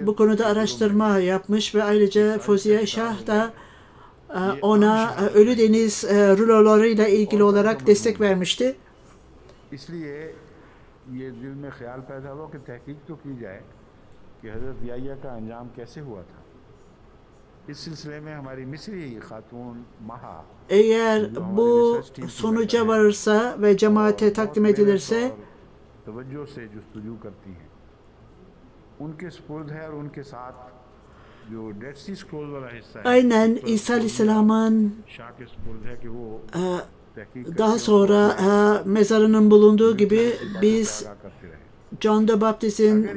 bu konuda araştırma yapmış ve ayrıca Fauziye Şah da ona Ölü Deniz rulolarıyla ilgili olarak destek vermişti. Eğer bu sonuca varırsa ve cemaate takdim edilirse aynen İsa Aleyhisselam'ın daha sonra mezarının bulunduğu gibi biz John the Baptist'in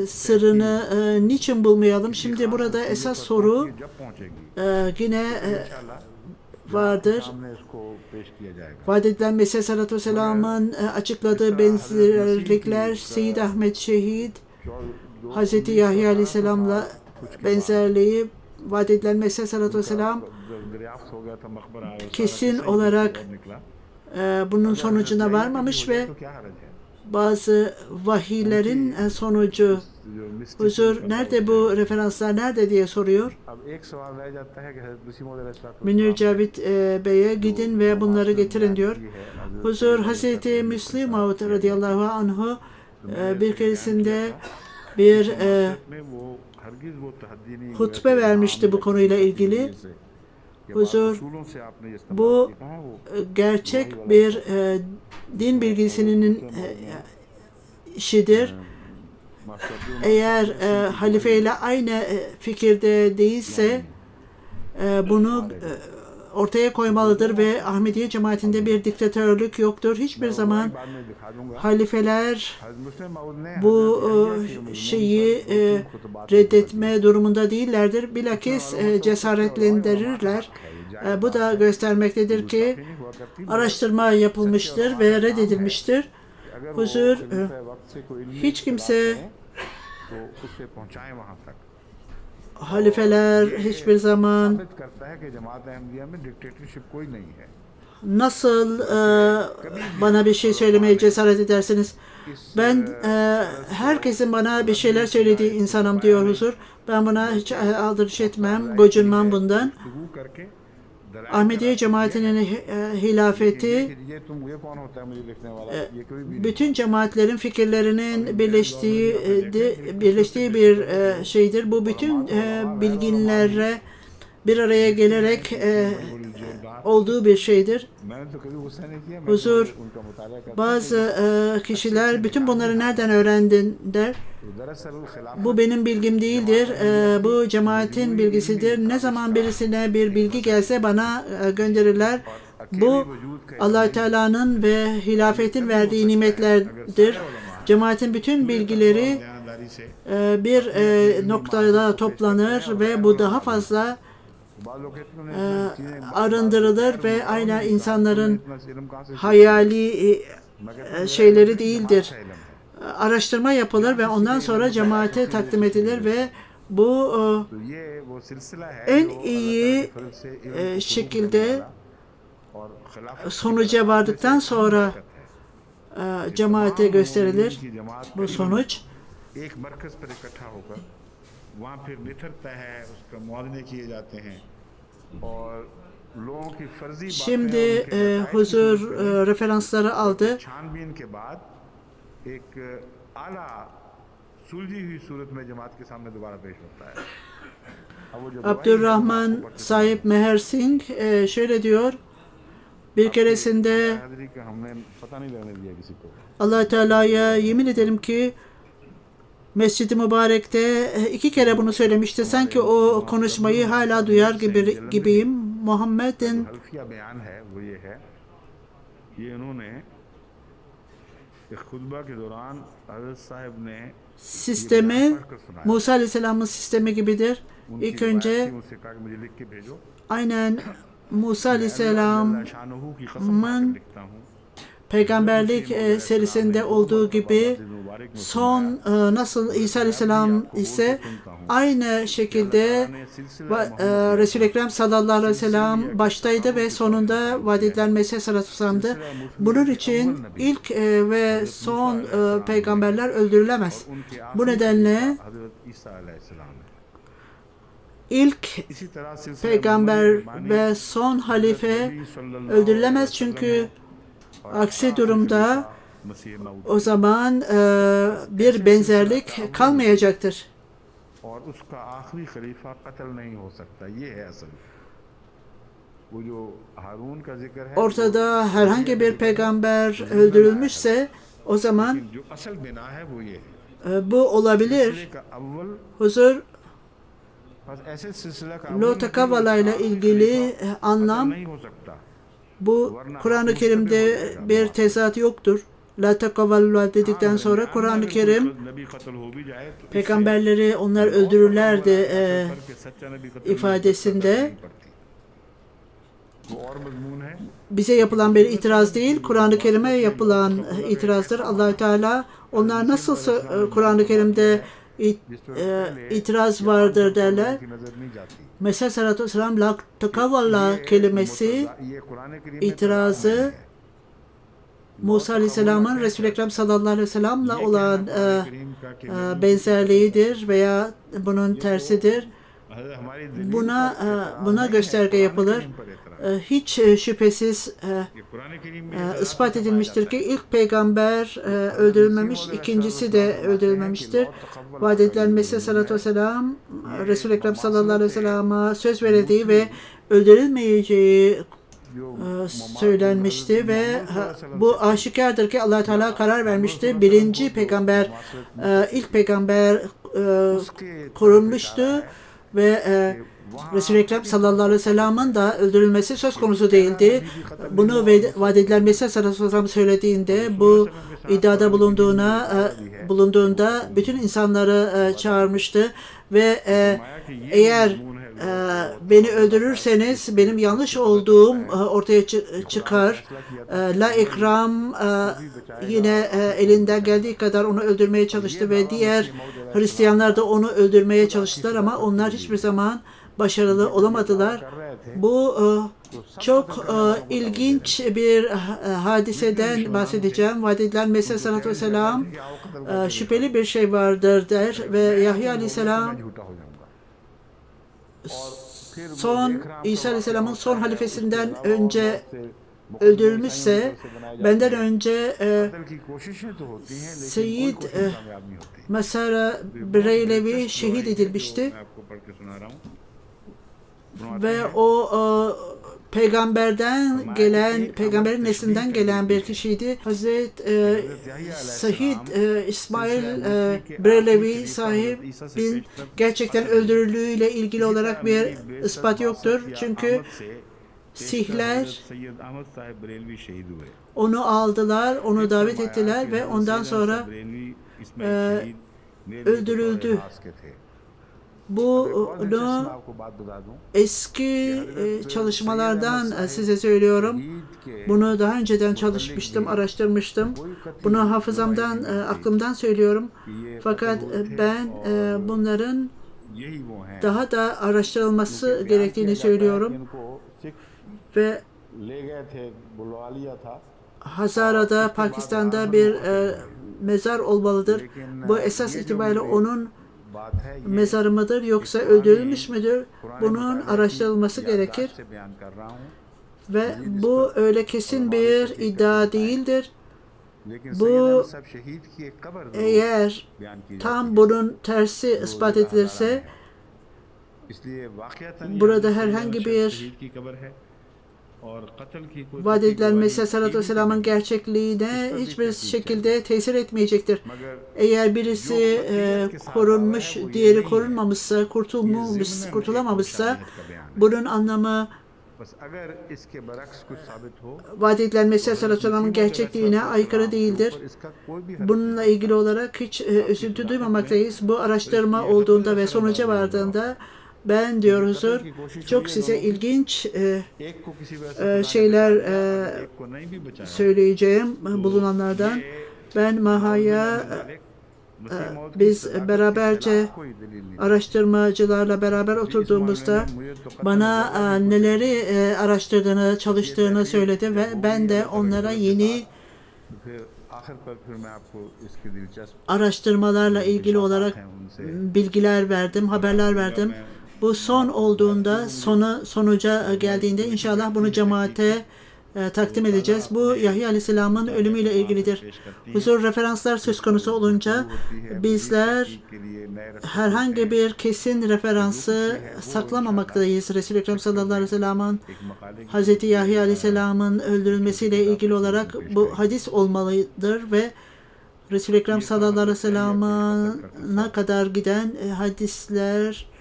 sırrını niçin bulmayalım? Şimdi burada esas soru yine vardır. Vaat edilen Mesih Aleyhisselatü Vesselam'ın açıkladığı benzerlikler, Seyyid Ahmet Şehid, Hz. Yahya Aleyhisselam'la benzerliği, vaat edilen Mesih Aleyhisselatü Vesselam kesin olarak bunun sonucuna varmamış ve bazı vahiylerin sonucu. Huzur, nerede bu referanslar, nerede diye soruyor. Münir Cavit Bey'e gidin ve bunları getirin diyor. Huzur, Hazreti Müslim Maud radıyallahu anhu bir keresinde bir hutbe vermişti bu konuyla ilgili. Huzur, bu gerçek bir din bilgisinin işidir. Eğer halifeyle aynı fikirde değilse bunu ortaya koymalıdır ve Ahmediye cemaatinde bir diktatörlük yoktur. Hiçbir zaman halifeler bu şeyi reddetme durumunda değillerdir. Bilakis cesaretlendirirler. Bu da göstermektedir ki araştırma yapılmıştır ve reddedilmiştir. Huzur, hiç kimse halifeler hiçbir zaman nasıl bana bir şey söylemeye cesaret edersiniz? Ben herkesin bana bir şeyler söylediği insanım diyor Huzur. Ben buna hiç aldırış etmem, gocunmam bundan. Ahmediye cemaatinin hilafeti bütün cemaatlerin fikirlerinin birleştiği bir şeydir. Bu bütün bilginlere bir araya gelerek olduğu bir şeydir. Huzur, bazı kişiler bütün bunları nereden öğrendin der. Bu benim bilgim değildir. Bu cemaatin bilgisidir. Ne zaman birisine bir bilgi gelse bana gönderirler. Bu Allah Teala'nın ve hilafetin verdiği nimetlerdir. Cemaatin bütün bilgileri bir noktada toplanır ve bu daha fazla arındırılır ve aynen insanların hayali şeyleri değildir. Araştırma yapılır ve ondan sonra cemaate takdim edilir ve bu en iyi şekilde sonuca vardıktan sonra cemaate gösterilir bu sonuç. Şimdi huzur referansları aldı. Abdurrahman Sahip Meher Singh şöyle diyor. Bir keresinde Allah Teala'ya yemin ederim ki Mescid-i Mübarek'te 2 kere bunu söylemişti. Sanki o konuşmayı hala duyar gibiyim. Muhammed'in sistemi Musa Aleyhisselam'ın sistemi gibidir. İlk önce aynen Musa Aleyhisselam'ın peygamberlik serisinde olduğu gibi son nasıl İsa Aleyhisselam ise aynı şekilde Resul-i Ekrem sallallahu aleyhi ve sellem baştaydı ve sonunda vaat edilen Mesih sallallahu aleyhi ve sellem'di. Bunun için ilk ve son peygamberler öldürülemez. Bu nedenle ilk peygamber ve son halife öldürülemez çünkü aksi durumda o zaman bir benzerlik kalmayacaktır. Ortada herhangi bir peygamber öldürülmüşse o zaman bu olabilir. Huzur Lotakavala ile ilgili anlam bu Kur'an-ı Kerim'de bir tezat yoktur. La takavallu dedikten sonra Kur'an-ı Kerim peygamberleri onlar öldürürlerdi ifadesinde bize yapılan bir itiraz değil, Kur'an-ı Kerim'e yapılan itirazdır. Allah Teala onlar nasıl Kur'an-ı Kerim'de itiraz vardır derler. Mesela sallallahu aleyhi ve sellem la takavalla kelimesi itirazı Musa Aleyhisselam'ın Resul-i Ekrem sallallahu aleyhi ve sellem'le olan benzerliğidir veya bunun tersidir. Buna gösterge yapılır. Hiç şüphesiz ispat edilmiştir ki ilk peygamber öldürülmemiş, ikincisi de öldürülmemiştir. Vaat edilen Mesih sallallahu aleyhi ve sellem Resul-i Ekrem sallallahu aleyhi ve sellem'e söz verildiği ve öldürülmeyeceği söylenmişti ve bu aşikardır ki Allah Teala karar vermişti. Birinci peygamber, ilk peygamber korunmuştu ve Resul-i Ekrem sallallahu aleyhi ve sellem'in da öldürülmesi söz konusu değildi. Bunu vaat edilen Mesih sallallahu aleyhi ve sellem söylediğinde bu iddiada bulunduğunda bütün insanları çağırmıştı ve eğer beni öldürürseniz benim yanlış olduğum ortaya çıkar. La İkram yine elinden geldiği kadar onu öldürmeye çalıştı ve diğer Hristiyanlar da onu öldürmeye çalıştılar ama onlar hiçbir zaman başarılı olamadılar. Bu çok ilginç bir hadiseden bahsedeceğim. Vaat edilen Mesih sallallahu aleyhi ve sellem şüpheli bir şey vardır der ve Yahya aleyhisselam İsa Aleyhisselam'ın son halifesinden önce öldürülmüşse benden önce Seyyid Masara Bireylevi şehit edilmişti ve o peygamberin neslinden gelen bir kişiydi. Hazreti Said İsmail Brelevi sahibin gerçekten öldürüldüğüyle ilgili olarak bir ispat yoktur. Çünkü Sihler onu aldılar, onu davet ettiler ve ondan sonra öldürüldü. Bunu eski çalışmalardan size söylüyorum. Bunu daha önceden çalışmıştım, araştırmıştım. Bunu hafızamdan, aklımdan söylüyorum. Fakat ben bunların daha da araştırılması gerektiğini söylüyorum. Ve Hazara'da, Pakistan'da bir mezar olmalıdır. Bu esas itibariyle onun mezarı mıdır yoksa öldürülmüş müdür? Bunun araştırılması gerekir. Ve bu öyle kesin bir iddia değildir. Bu eğer tam bunun tersi ispat edilirse burada herhangi bir vaat edilen Mesih Aleyhisselatü Vesselam'ın gerçekliğine hiçbir şekilde tesir etmeyecektir. Eğer birisi korunmuş, diğeri korunmamışsa, kurtulamamışsa bunun anlamı vaat edilen Mesih Aleyhisselatü Vesselam'ın gerçekliğine aykırı değildir. Bununla ilgili olarak hiç üzüntü duymamaktayız. Bu araştırma olduğunda ve sonuca vardığında ben diyor huzur çok size ilginç şeyler söyleyeceğim bulunanlardan. Ben Maha'ya biz beraberce araştırmacılarla beraber oturduğumuzda bana neleri araştırdığını, çalıştığını söyledi ve ben de onlara yeni araştırmalarla ilgili olarak bilgiler verdim, haberler verdim. Bu son olduğunda, sonuca geldiğinde inşallah bunu cemaate takdim edeceğiz. Bu Yahya Aleyhisselam'ın ölümüyle ilgilidir. Huzur referanslar söz konusu olunca bizler herhangi bir kesin referansı saklamamaktayız. Resul-i Ekrem sallallahu aleyhi ve sellem'in Hz. Yahya Aleyhisselam'ın öldürülmesiyle ilgili olarak bu hadis olmalıdır ve Resul-i Ekrem sallallahu aleyhi ve sellem'e kadar giden hadisler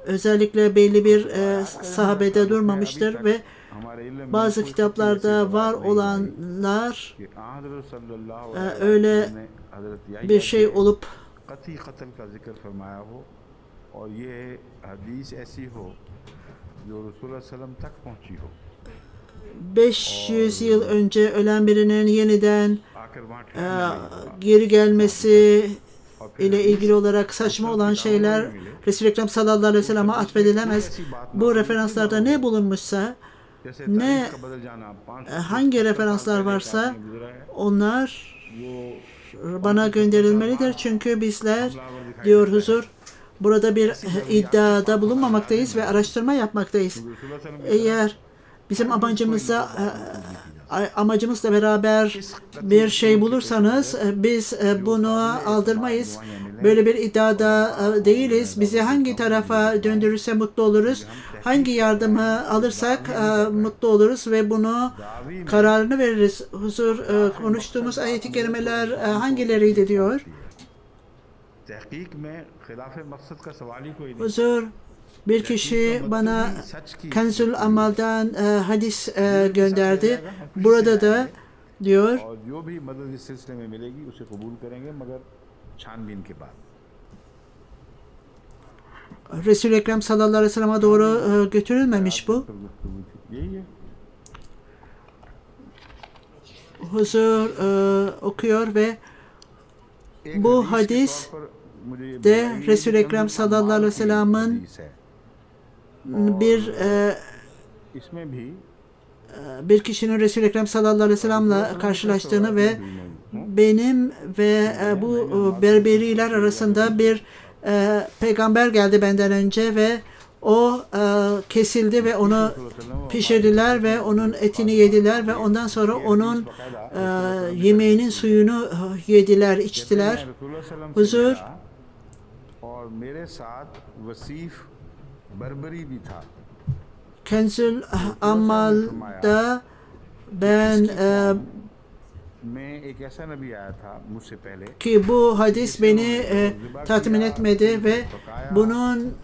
özellikle belli bir sahabede durmamıştır ve bazı kitaplarda var olanlar öyle bir şey olup 500 yıl önce ölen birinin yeniden geri gelmesi ile ilgili olarak saçma olan şeyler Resul-i Ekrem sallallahu aleyhi ve sellem'e atfedilemez. Bu referanslarda ne bulunmuşsa, hangi referanslar varsa onlar bana gönderilmelidir. Çünkü bizler diyor huzur burada bir iddiada bulunmamaktayız ve araştırma yapmaktayız. Eğer bizim amacımızla beraber bir şey bulursanız biz bunu aldırmayız. Böyle bir iddiada değiliz. Bizi hangi tarafa döndürürse mutlu oluruz. Hangi yardımı alırsak mutlu oluruz ve bunu kararını veririz. Huzur konuştuğumuz ayet-i kerimeler hangileriydi diyor? Huzur bir kişi bana Kenzul Amal'dan hadis gönderdi. Burada da diyor Resul-i Ekrem sallallahu aleyhi ve sellem'e doğru götürülmemiş bu. Huzur okuyor ve bu hadis de Resul-i Ekrem sallallahu aleyhi ve sellem'in bir kişinin Resul-i Ekrem sallallahu aleyhi ve sellem'le karşılaştığını ve benim ve bu Berberiler arasında bir peygamber geldi benden önce ve o kesildi ve onu pişirdiler ve onun etini yediler ve ondan sonra onun yemeğinin suyunu yediler, içtiler. Huzur Barbari भी था। Kenzül Amal'da ben मैं एक ऐसा नबी आया था मुझसे पहले ki bu hadis beni tatmin etmedi ve bunun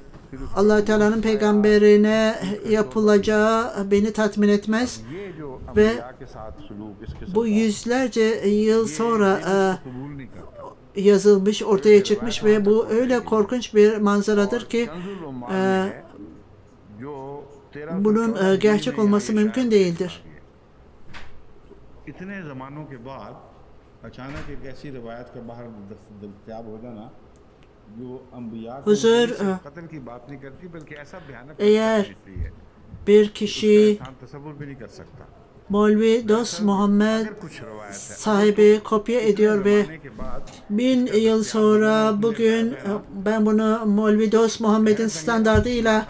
Allah Teala'nın peygamberine yapılacağı beni tatmin etmez ये जो ve अंबिया के साथ सलूक इस किस्म bu yüzlerce yıl sonra कबूल नहीं करता। yazılmış, ortaya çıkmış ve bu öyle korkunç bir manzaradır ki कंजुल उम्मान में है, जो 1314 bunun gerçek olması mümkün değildir. इतने ज़मानों के बाद अचानक एक ऐसी रिवायत का बाहर दस्तयाब हो जाना जो अंबिया को Huzur, कत्ल की बात नहीं करती बल्कि ऐसा भयानक eğer है bir kişi इंसान तसव्वुर भी नहीं कर सकता। Molvi Dost Muhammed अगर कुछ रिवायत है sahibi kopya ediyor ve आने के बाद 1000 yıl sonra bugün ben bunu Molvi Dost Muhammed'in standardıyla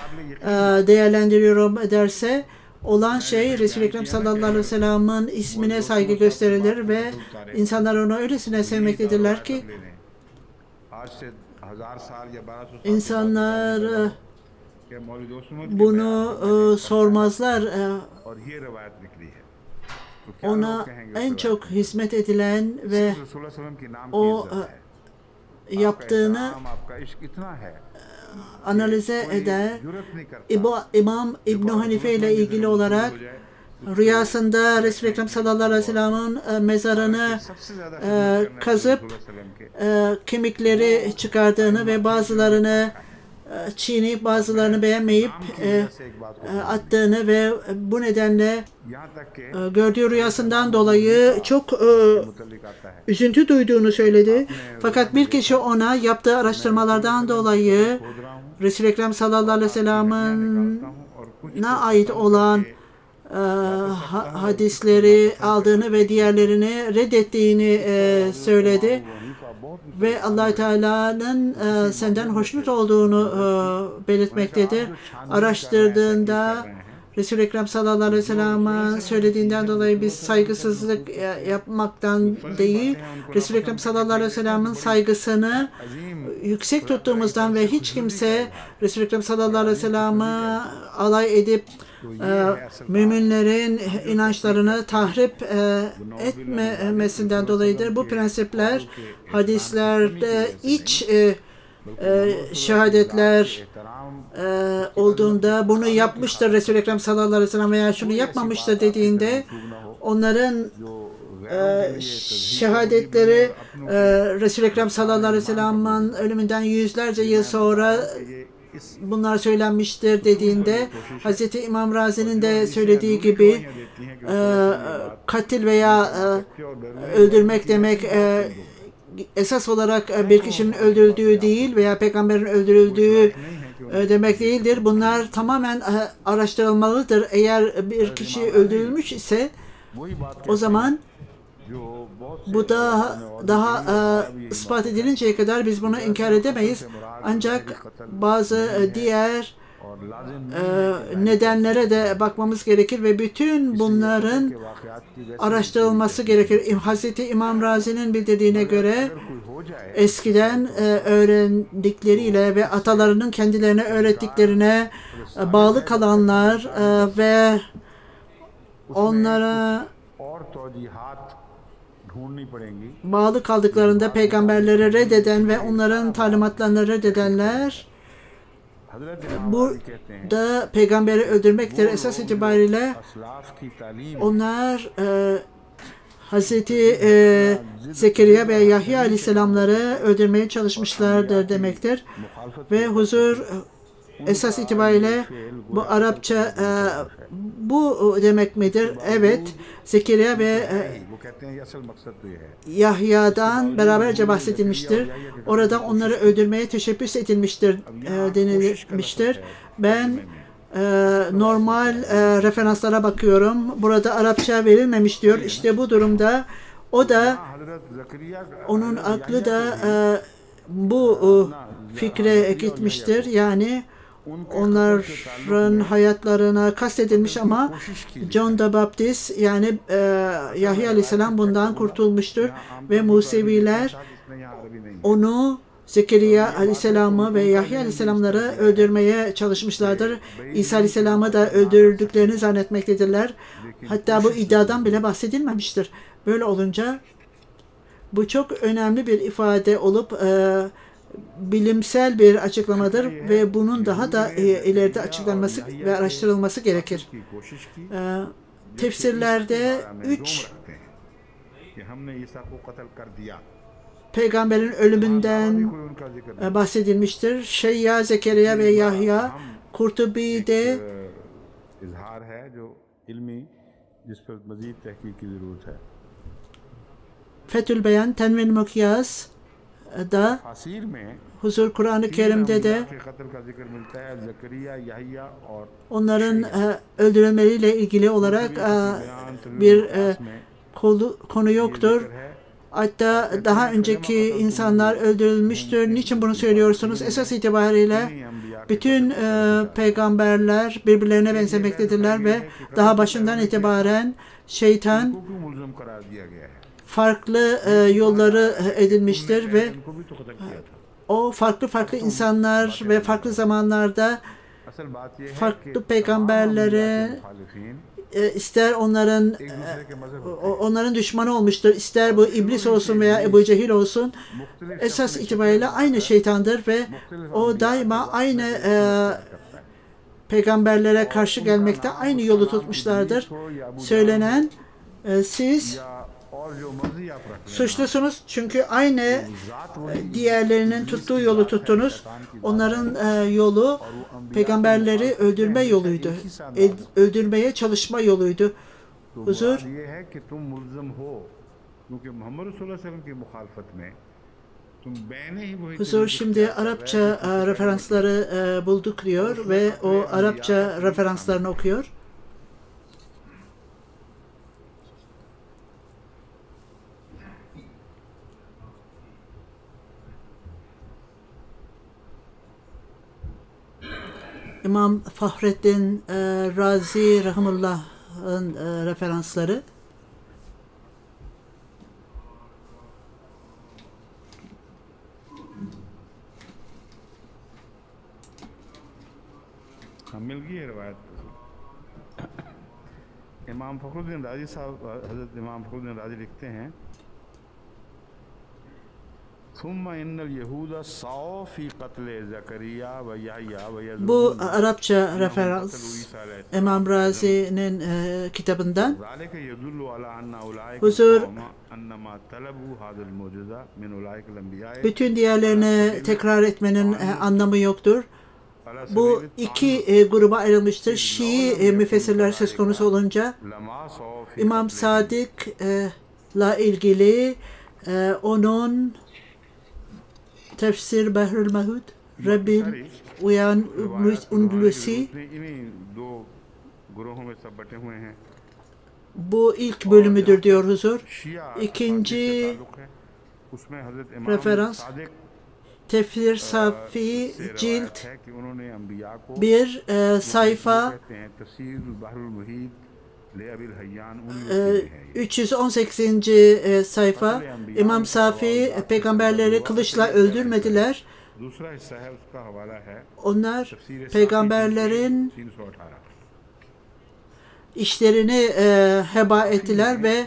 değerlendiriyorum derse olan şey Resul-i Ekrem sallallahu aleyhi ve sellem'in ismine saygı gösterilir ve insanlar onu öylesine sevmektedirler ki आज से 1000 साल या 1200 साल insanlar के मौलवी दोस्तों की bunu sormazlar. और ये रिवायत निकली है तो क्या लोग Ona कहेंगे en çok hizmet edilen ve रसूलुल्लाह सल्लल्लाहु अलैहि वसल्लम की नाम की o इज्जत है। yaptığını आपका इस्लाम, आपका इश्क इतना है analize eder. जुरत नहीं करता İmam İbn Hanife ile ilgili olarak rüyasında Resul-i Ekrem sallallahu aleyhi ve sellem'in mezarını सबसे ज्यादा kazıp kemikleri çıkardığını ve bazılarını çiğneyip bazılarını beğenmeyip attığını ve bu nedenle यहाँ तक के gördüğü rüyasından dolayı çok मुतल्लिक आता है üzüntü duyduğunu söyledi. Fakat bir kişi ona yaptığı araştırmalardan dolayı खोद रहा हूँ Resul-i Ekrem sallallahu aleyhi ve sellem'in और कुछ na ait olan hadisleri aldığını ve diğerlerini reddettiğini söyledi वहीं का बहुत ve Allah Teala'nın senden hoşnut olduğunu belirtmektedir. Araştırdığında Resul-i Ekrem sallallahu aleyhi ve sellem'in söylediğinden dolayı biz saygısızlık yapmaktan değil, Resul-i Ekrem sallallahu aleyhi ve sellem'in saygısını yüksek tuttuğumuzdan ve hiç kimse Resul-i Ekrem sallallahu aleyhi ve sellem'i alay edip müminlerin inançlarını tahrip etmemesinden dolayıdır. Bu prensipler hadislerde iç şehadetler olduğunda bunu yapmıştır Resul-i Ekrem sallallahu aleyhi ve sellem veya şunu yapmamıştır dediğinde onların şehadetleri Resul-i Ekrem sallallahu aleyhi ve sellem'in ölümünden yüzlerce yıl sonra bunlar söylenmiştir dediğinde Hz. İmam Razi'nin de söylediği gibi katil veya öldürmek demek esas olarak bir kişinin öldürüldüğü değil veya peygamberin öldürüldüğü demek değildir. Bunlar tamamen araştırılmalıdır. Eğer bir kişi öldürülmüş ise o zaman bu da daha ispat edilinceye kadar biz bunu inkar edemeyiz. Ancak bazı diğer nedenlere de bakmamız gerekir ve bütün bunların araştırılması gerekir. Hz. İmam Razi'nin bildirdiğine göre eskiden öğrendikleriyle ve atalarının kendilerine öğrettiklerine bağlı kalanlar ve onlara bağlı kaldıklarında peygamberleri reddeden ve onların talimatlarını reddedenler burada peygamberi öldürmektir. Esas itibariyle onlar Hazreti Zekeriya ve Yahya aleyhisselamları öldürmeye çalışmışlardır demektir. Ve huzur esas itibariyle bu Arapça bu demek midir? Evet. Zekeriya ve Yahya'dan beraberce bahsedilmiştir. Orada onları öldürmeye teşebbüs edilmiştir denilmiştir. Ben normal referanslara bakıyorum. Burada Arapça verilmemiş diyor. İşte bu durumda o da onun aklı da bu fikre gitmiştir. Yani onların hayatlarına kastedilmiş ama John the Baptist yani Yahya aleyhisselam bundan kurtulmuştur ve Museviler onu Zekeriya Aleyhisselam'ı ve Yahya Aleyhisselam'ları öldürmeye çalışmışlardır. İsa Aleyhisselam'ı da öldürdüklerini zannetmektedirler. Hatta bu iddiadan bile bahsedilmemiştir. Böyle olunca bu çok önemli bir ifade olup bilimsel bir açıklamadır ve bunun daha da ileride açıklanması ve araştırılması gerekir. Tefsirlerde 3 peygamberin ölümünden bahsedilmiştir. Şeyya, Zekeriya ve Yahya. Kurtubi'de Fethül Beyan, Tenvin Mukyas da Huzur Kur'an-ı Kerim'de de onların öldürülmeleriyle ilgili olarak bir konu yoktur. Hatta daha önceki insanlar öldürülmüştür. Niçin bunu söylüyorsunuz? Esas itibariyle bütün peygamberler birbirlerine benzemektedirler ve daha başından itibaren şeytan farklı yolları edinmiştir ve o farklı insanlar ve farklı zamanlarda farklı peygamberlere ister onların düşmanı olmuştur, ister bu iblis olsun veya Ebu Cehil olsun, esas itibariyle aynı şeytandır ve o daima aynı peygamberlere karşı gelmekte aynı yolu tutmuşlardır. Söylenen siz suçlusunuz çünkü aynı diğerlerinin tuttuğu yolu tuttunuz. Onların yolu peygamberleri öldürme yoluydu. Öldürmeye çalışma yoluydu. Huzur Huzur şimdi Arapça referansları bulduk diyor ve o Arapça referanslarını okuyor. İmam Fahrettin Razi Rahimullah'ın referansları. मिल गई है रवायत। इमाम फखरुद्दीन राजी साहब हज़रत इमाम फखरुद्दीन राजी लिखते हैं bu Arapça referans İmam Razi'nin kitabından. Huzur bütün diğerlerini tekrar etmenin anlamı yoktur. Bu iki gruba ayrılmıştır. Şii müfessirler söz konusu olunca İmam Sadık'la ilgili onun Tefsir Behrül Mehud, Rabbil Uyan Undlusi bu ilk bölümüdür diyor Huzur. İkinci referans Tefsir Safi cilt 1 sayfa 318. Sayfa. İmam Safi peygamberleri kılıçla öldürmediler. Onlar peygamberlerin işlerini heba ettiler ve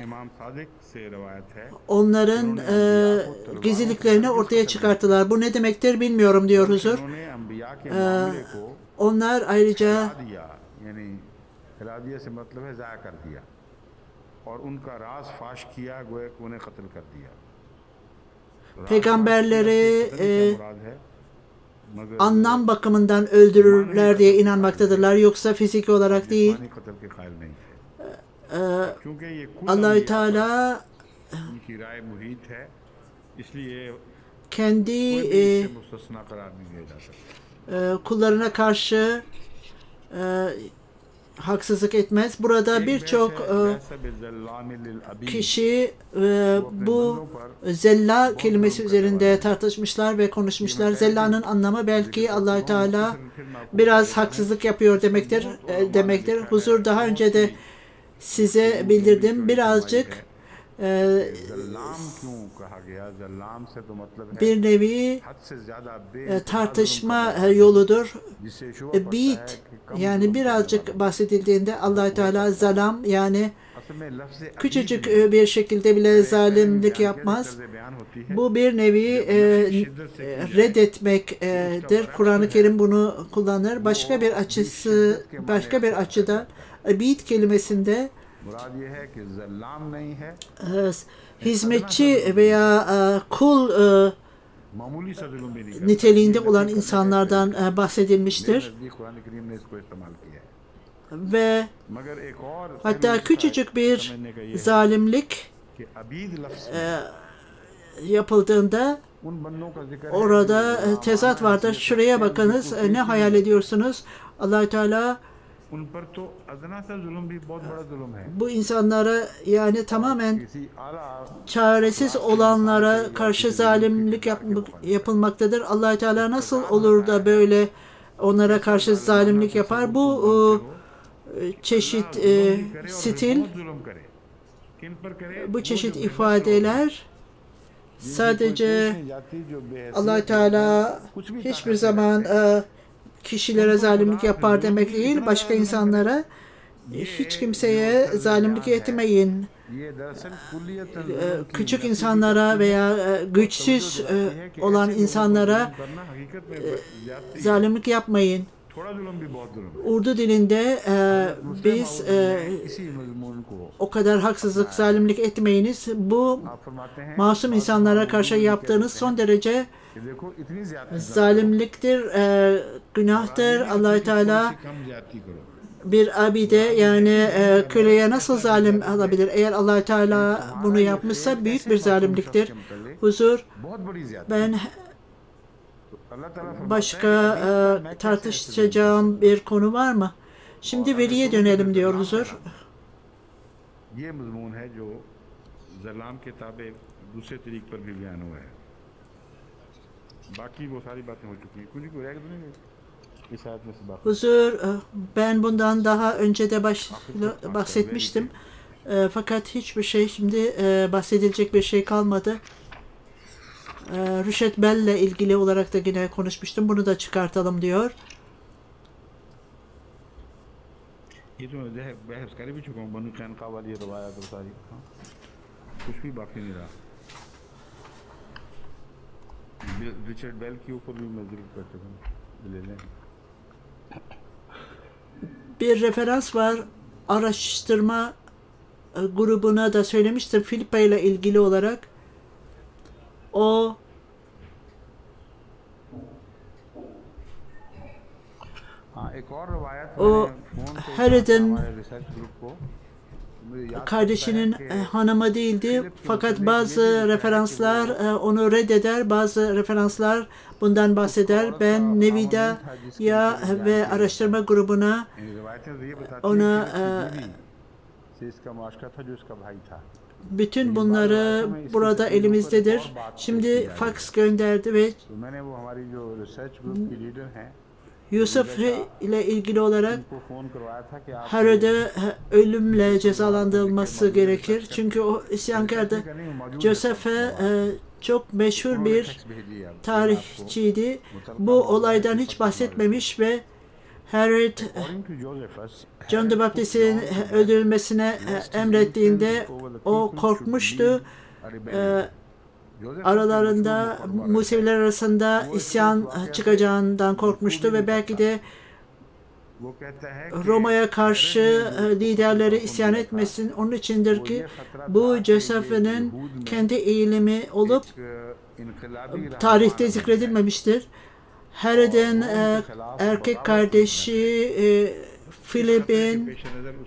onların gizliliklerini ortaya çıkarttılar. Bu ne demektir bilmiyorum diyor Huzur. Onlar ayrıca peygamberleri anlam bakımından öldürürler diye inanmaktadırlar. Yoksa fiziki olarak değil. Allah-u Teala kendi kullarına karşı haksızlık etmez. Burada birçok kişi bu zella kelimesi üzerinde tartışmışlar ve konuşmuşlar. Zella'nın anlamı belki Allah-u Teala biraz haksızlık yapıyor demektir. Huzur daha önce de size bildirdim. Birazcık जल्लाम क्यों कहा गया? जल्लाम से तो मतलब है bir nevi हद से ज्यादा tartışma yoludur. जिससे शुभ पड़ता है Bit कि कम yani जुल्म करने birazcık वाला। bahsedildiğinde Allah Teala zalam yani असल में लफ्ज़ अबीद küçücük में bir şekilde bile पहले zalimlik बयान किया yapmaz. तर्ज़ बयान होती है Bu bir nevi जब नफ़ी शिद्दत से की जाए reddetmektir. Kur'an-ı Kerim bunu kullanır. Başka bir başka bir açıdan abid kelimesinde मुराद ये है कि जल्लाम नहीं है, hizmetçi veya kul मामूली सा जुल्म भी नहीं करता। niteliğinde olan insanlardan मेरे bahsedilmiştir. नज़दीक कुरान करीम ने इसको इस्तेमाल किया है। Ve मगर एक और hatta küçücük bir समझने का ये है zalimlik कि अबीद लफ्ज़ में yapıldığında उन बंदों का जिक्र है orada जो tezat vardır. Şuraya bakınız. Ne hayal ediyorsunuz? Allah Teala उन पर तो अदना सा जुल्म भी बहुत बड़ा जुल्म है। bu insanlara yani tamamen किसी आला çaresiz olanlara karşı zalimlik yapılmaktadır. Allah Teala nasıl olur da böyle onlara karşı zalimlik yapar? Bu çeşit stil, bu çeşit ifadeler sadece Allah Teala hiçbir zaman kişilere zalimlik yapar demek değil, başka insanlara hiç kimseye zalimlik etmeyin. Küçük insanlara veya güçsüz olan insanlara zalimlik yapmayın. Urdu dilinde biz o kadar haksızlık, zalimlik etmeyiniz. Bu masum insanlara karşı yaptığınız son derece zalimliktir, günahtır. Allah-u Teala bir abide yani köleye nasıl zalim alabilir? Eğer Allah-u Teala bunu yapmışsa büyük bir zalimliktir. Huzur, ben başka tartışacağım bir konu var mı? Şimdi veriye dönelim diyor huzur. ये मज़मून है जो ज़लाम के ताबे दूसरे तरीक पर भी बयान हुआ है। बाकी वो सारी बातें हो चुकी हैं। कुछ रह गया तो नहीं इस आयत में से बात। Huzur, ben bundan daha önce de bahsetmiştim. Fakat hiçbir şey şimdi bahsedilecek bir şey kalmadı. Rüşet Bell'le ilgili olarak da yine konuşmuştum. Bunu da çıkartalım diyor. ये तो बहस कर भी चुका हूँ बनु कैनका वाली रवायत और सारी कुछ भी बाकी नहीं रहा। रिचर्ड बेल के ऊपर भी मैं जिक्र कर चुका हूँ, ले लें। Bir referans var. Araştırma grubuna da söylemiştim. Filippa ile ilgili olarak. O Harriet'in kardeşinin hanımı değildi. Fakat bazı referanslar onu reddeder, bazı referanslar bundan bahseder. Ben Nevida'ya ve araştırma grubuna ona bütün bunları burada elimizdedir. Şimdi fax gönderdi ve Yusuf ile ilgili olarak Herod'e ölümle cezalandırılması gerekir. Çünkü o isyankardı. Joseph'e çok meşhur bir tarihçiydi. Bu olaydan hiç bahsetmemiş ve Herod John the Baptist'in öldürülmesine emrettiğinde o korkmuştu. Aralarında Museviler arasında isyan çıkacağından korkmuştu ve belki de Roma'ya karşı liderleri isyan etmesin. Onun içindir ki bu Joseph'in kendi eğilimi olup tarihte zikredilmemiştir. Herod'un erkek kardeşi Philip'in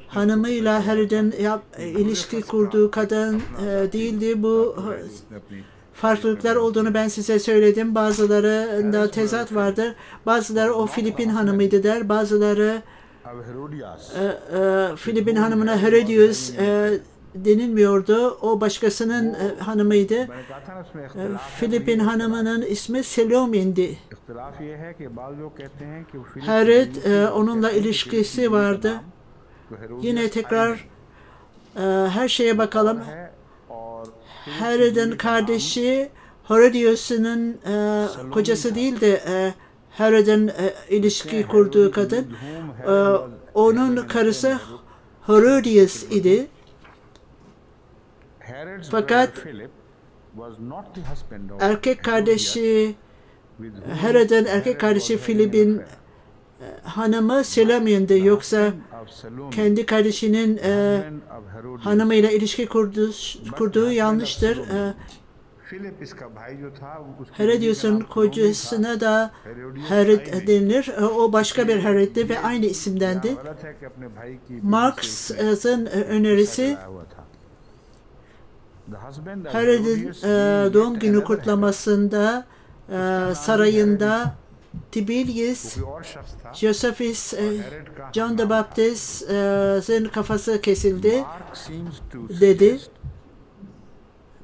hanımıyla Herod'un ilişki kurduğu kadın değildi. Bu farklılıklar olduğunu ben size söyledim. Bazılarında tezat vardır. Bazıları o Filip'in hanımıydı der. Bazıları Filip'in hanımına Herodias denilmiyordu. O başkasının hanımıydı. Filip'in hanımının ismi Selome'ndi. Herod onunla ilişkisi vardı. Yine tekrar her şeye bakalım. Herod'un kardeşi Herodias'ın kocası değildi. Herod'un ilişki kurduğu kadın. Onun karısı Herodias idi. Fakat erkek kardeşi Herod'un erkek kardeşi Philip'in hanımı Salome'ydi. Yoksa kendi kardeşinin hanımıyla ilişki kurduğu yanlıştır. Herodias'ın kocasına da Herod denilir. O başka bir Herod'di ve aynı isimdendi. Marx'ın önerisi Herod'un doğum günü kutlamasında sarayında Tiberius Josephus John the Baptist'in kafası kesildi dedi.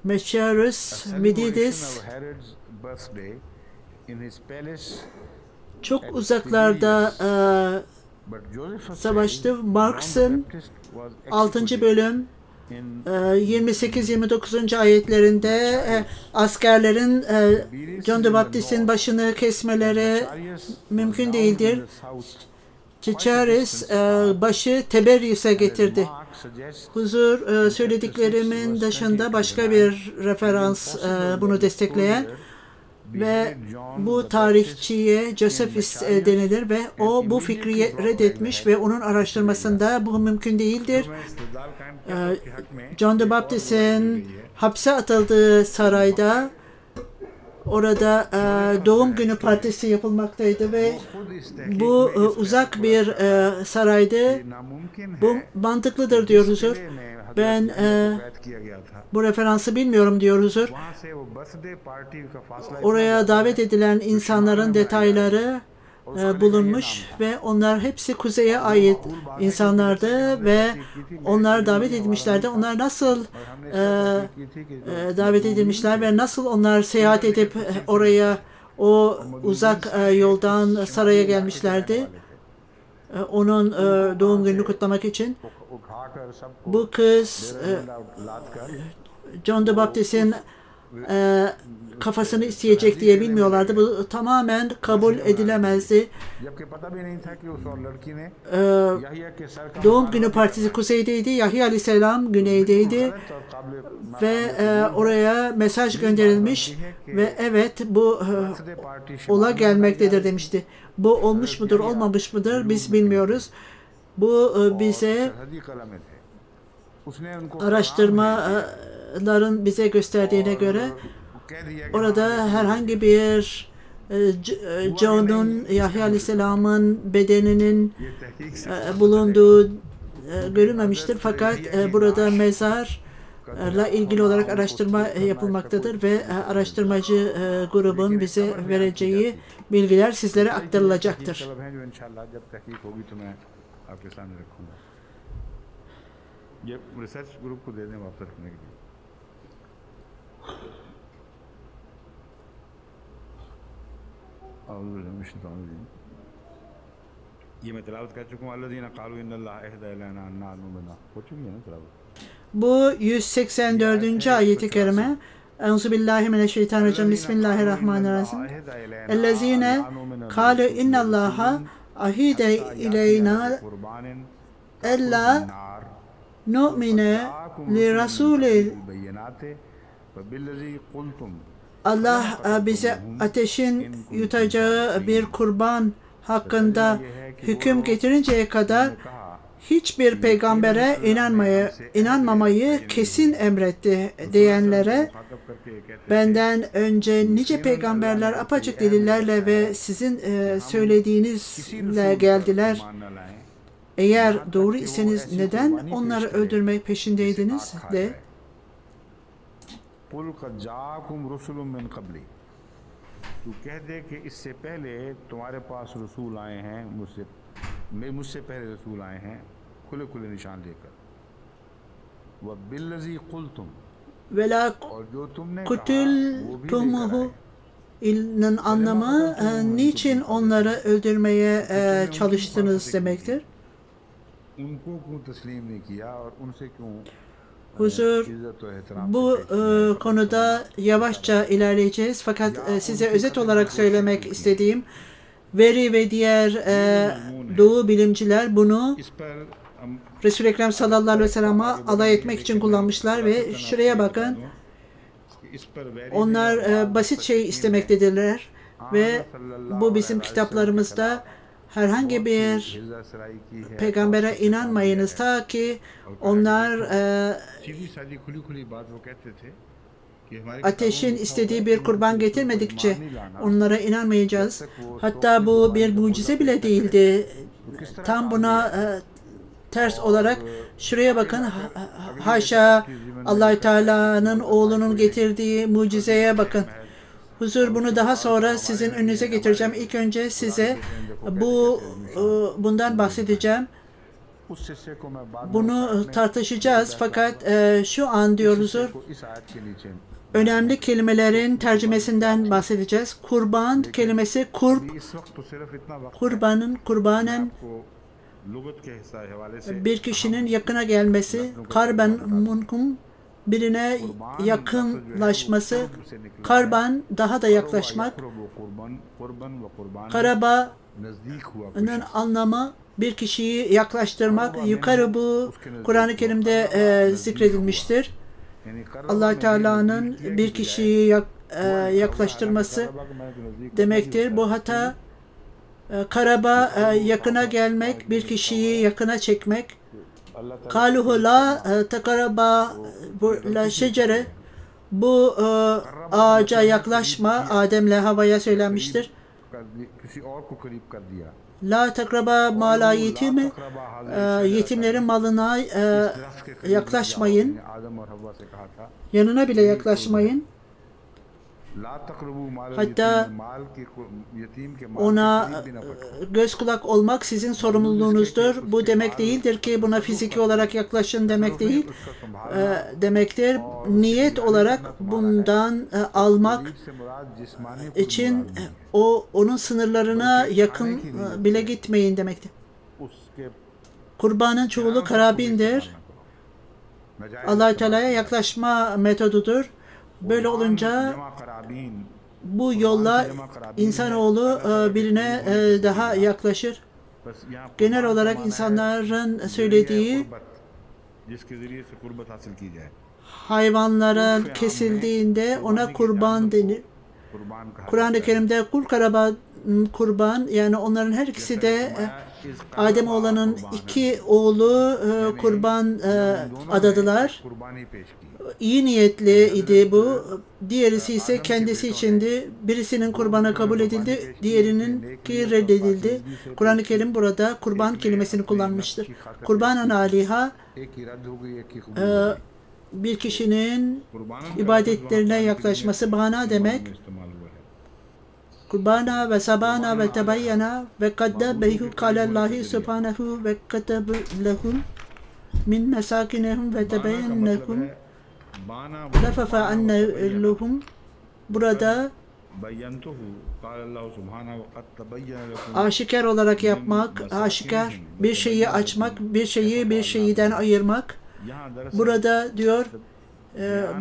Machaerus Mididis çok uzaklarda savaştı. Marx'ın 6. bölüm 28-29. ayetlerinde askerlerin John the Baptist'in başını kesmeleri mümkün değildir. Machaerus başı Tiberius'a getirdi. Huzur söylediklerimin dışında başka bir referans bunu destekleyen ve bu tarihçiye Josephus denilir ve o bu fikri reddetmiş ve onun araştırmasında bu mümkün değildir. John the Baptist'in hapse atıldığı sarayda orada doğum günü partisi yapılmaktaydı ve bu uzak bir saraydı. Bu mantıklıdır diyor Huzur. Ben bu referansı bilmiyorum diyor Huzur. Oraya davet edilen insanların detayları bulunmuş ve onlar hepsi kuzeye ait insanlardı ve onlar davet edilmişlerdi. Onlar nasıl davet edilmişler ve nasıl onlar seyahat edip oraya o uzak yoldan saraya gelmişlerdi. Onun doğum gününü kutlamak için. Bu kız John the Baptist'in kafasını isteyecek diye bilmiyorlardı. Bu tamamen kabul edilemezdi. Doğum günü partisi kuzeydeydi. Yahya Aleyhisselam güneydeydi. Ve oraya mesaj gönderilmiş ve evet bu ola gelmektedir demişti. Bu olmuş mudur olmamış mıdır biz bilmiyoruz. Bu bize araştırmaların bize gösterdiğine göre orada herhangi bir John'un, Yahya Aleyhisselam'ın bedeninin bulunduğu görülmemiştir. Fakat burada mezarla ilgili olarak araştırma yapılmaktadır ve araştırmacı grubun bize vereceği bilgiler sizlere aktarılacaktır. ये research group को दे दें वापस रखने के लिए ये मैं तिलावत कर चुका हूँ अल्लज़ीना क़ालू इन्नल्लाह अहदा इलैना अन्ना नुमिना हो चुकी है ना तिलावत. Bu 184. ayet-i kerime. Euzubillahimineşşeytanirracim. Bismillahirrahmanirrahim. Ellezine kâlu innallaha ahide ileyna ella nu'mine li rasulil. Allah bize ateşin yutacağı bir kurban hakkında hüküm getirinceye kadar hiçbir peygambere inanmamayı kesin emretti diyenlere benden önce nice peygamberler apaçık delillerle ve sizin söylediğinizle geldiler. Eğer doğru iseniz neden onları öldürmek peşindeydiniz de तू कह दे कि इससे पहले तुम्हारे पास रसूल आए हैं मुझसे पहले रसूल आए हैं खुले खुले निशान लेकर व बिल्लज़ी कुल्तुम vela और जो तुमने kutultumuhu ilnin anlamı niçin onları öldürmeye çalıştınız demektir. Huzur, bu konuda yavaşça ilerleyeceğiz. Fakat size özet olarak söylemek istediğim, veri ve diğer doğu bilimciler bunu Resul-i Ekrem sallallahu aleyhi ve sellem'e alay etmek için kullanmışlar ve şuraya bakın, onlar basit şey istemektedirler ve bu bizim kitaplarımızda herhangi bir peygambere inanmayınız ta ki onlar ateşin istediği bir kurban getirmedikçe onlara inanmayacağız. Hatta bu bir mucize bile değildi. Tam buna ters olarak şuraya bakın. Haşa, Allah-u Teala'nın oğlunun getirdiği mucizeye bakın. Huzur, bunu daha sonra sizin önünüze getireceğim. İlk önce size bundan bahsedeceğim. Bunu tartışacağız fakat şu an diyor Huzur, önemli kelimelerin tercümesinden bahsedeceğiz. Kurban kelimesi kurbanen bir kişinin yakına gelmesi, karben munkum birine yakınlaşması, karban daha da yaklaşmak, karaba'nın anlamı bir kişiyi yaklaştırmak. Yukarı bu Kur'an-ı Kerim'de zikredilmiştir. Allah Teala'nın bir kişiyi yaklaştırması demektir. Bu hata karaba yakına gelmek, bir kişiyi yakına çekmek. Kaluhu la takaraba la şecere, bu ağaca yaklaşma, Adem'le Havva'ya söylenmiştir. La takraba mala yetimi, yetimlerin malına yaklaşmayın. Yanına bile yaklaşmayın. Hatta ona göz kulak olmak sizin sorumluluğunuzdur. Bu demek değildir ki buna fiziki olarak yaklaşın demek değil. Demektir. Niyet olarak bundan almak için onun sınırlarına yakın bile gitmeyin demektir. Kurbanın çoğulu karabindir. Allah-u Teala'ya yaklaşma metodudur. Böyle olunca bu yolla insanoğlu birine daha yaklaşır. Genel olarak insanların söylediği, hayvanların kesildiğinde ona kurban denir. Kur'an-ı Kerim'de kurban, yani onların her ikisi de Ademoğlan'ın iki oğlu kurban adadılar. İyi niyetli idi bu. Diğerisi ise kendisi içindi. Birisinin kurbanı kabul edildi, diğerininki reddedildi. Kur'an-ı Kerim burada kurban kelimesini kullanmıştır. Kurban-ı aliha bir kişinin ibadetlerine yaklaşması, bana demek. Kurbana ve sabana ve tebayyana ve kaddebehu kâlellahi subhanehu ve katebu lehum min mesakinehum ve tebeyyennehum lefafa annehum. Burada aşikar olarak yapmak, aşikar bir şeyi açmak, bir şeyi bir şeyden ayırmak. Burada diyor,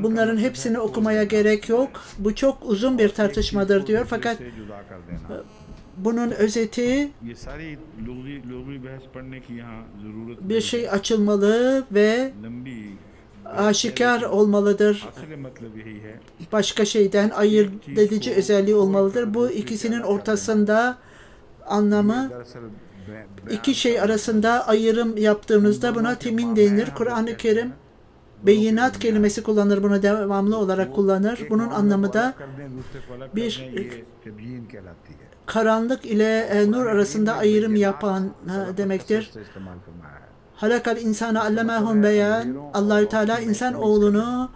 bunların hepsini okumaya gerek yok. Bu çok uzun bir tartışmadır diyor. Fakat bunun özeti, bir şey açılmalı ve aşikar olmalıdır. Başka şeyden ayırt edici özelliği olmalıdır. Bu ikisinin ortasında anlamı, iki şey arasında ayrım yaptığımızda buna temin denilir. Kur'an-ı Kerim beyinat kelimesi kullanır, bunu devamlı olarak kullanır. Bunun anlamı da bir karanlık ile nur arasında ayrım yapan demektir. Halakal insana allemahum beyan. Allah-u Teala insan oğlunu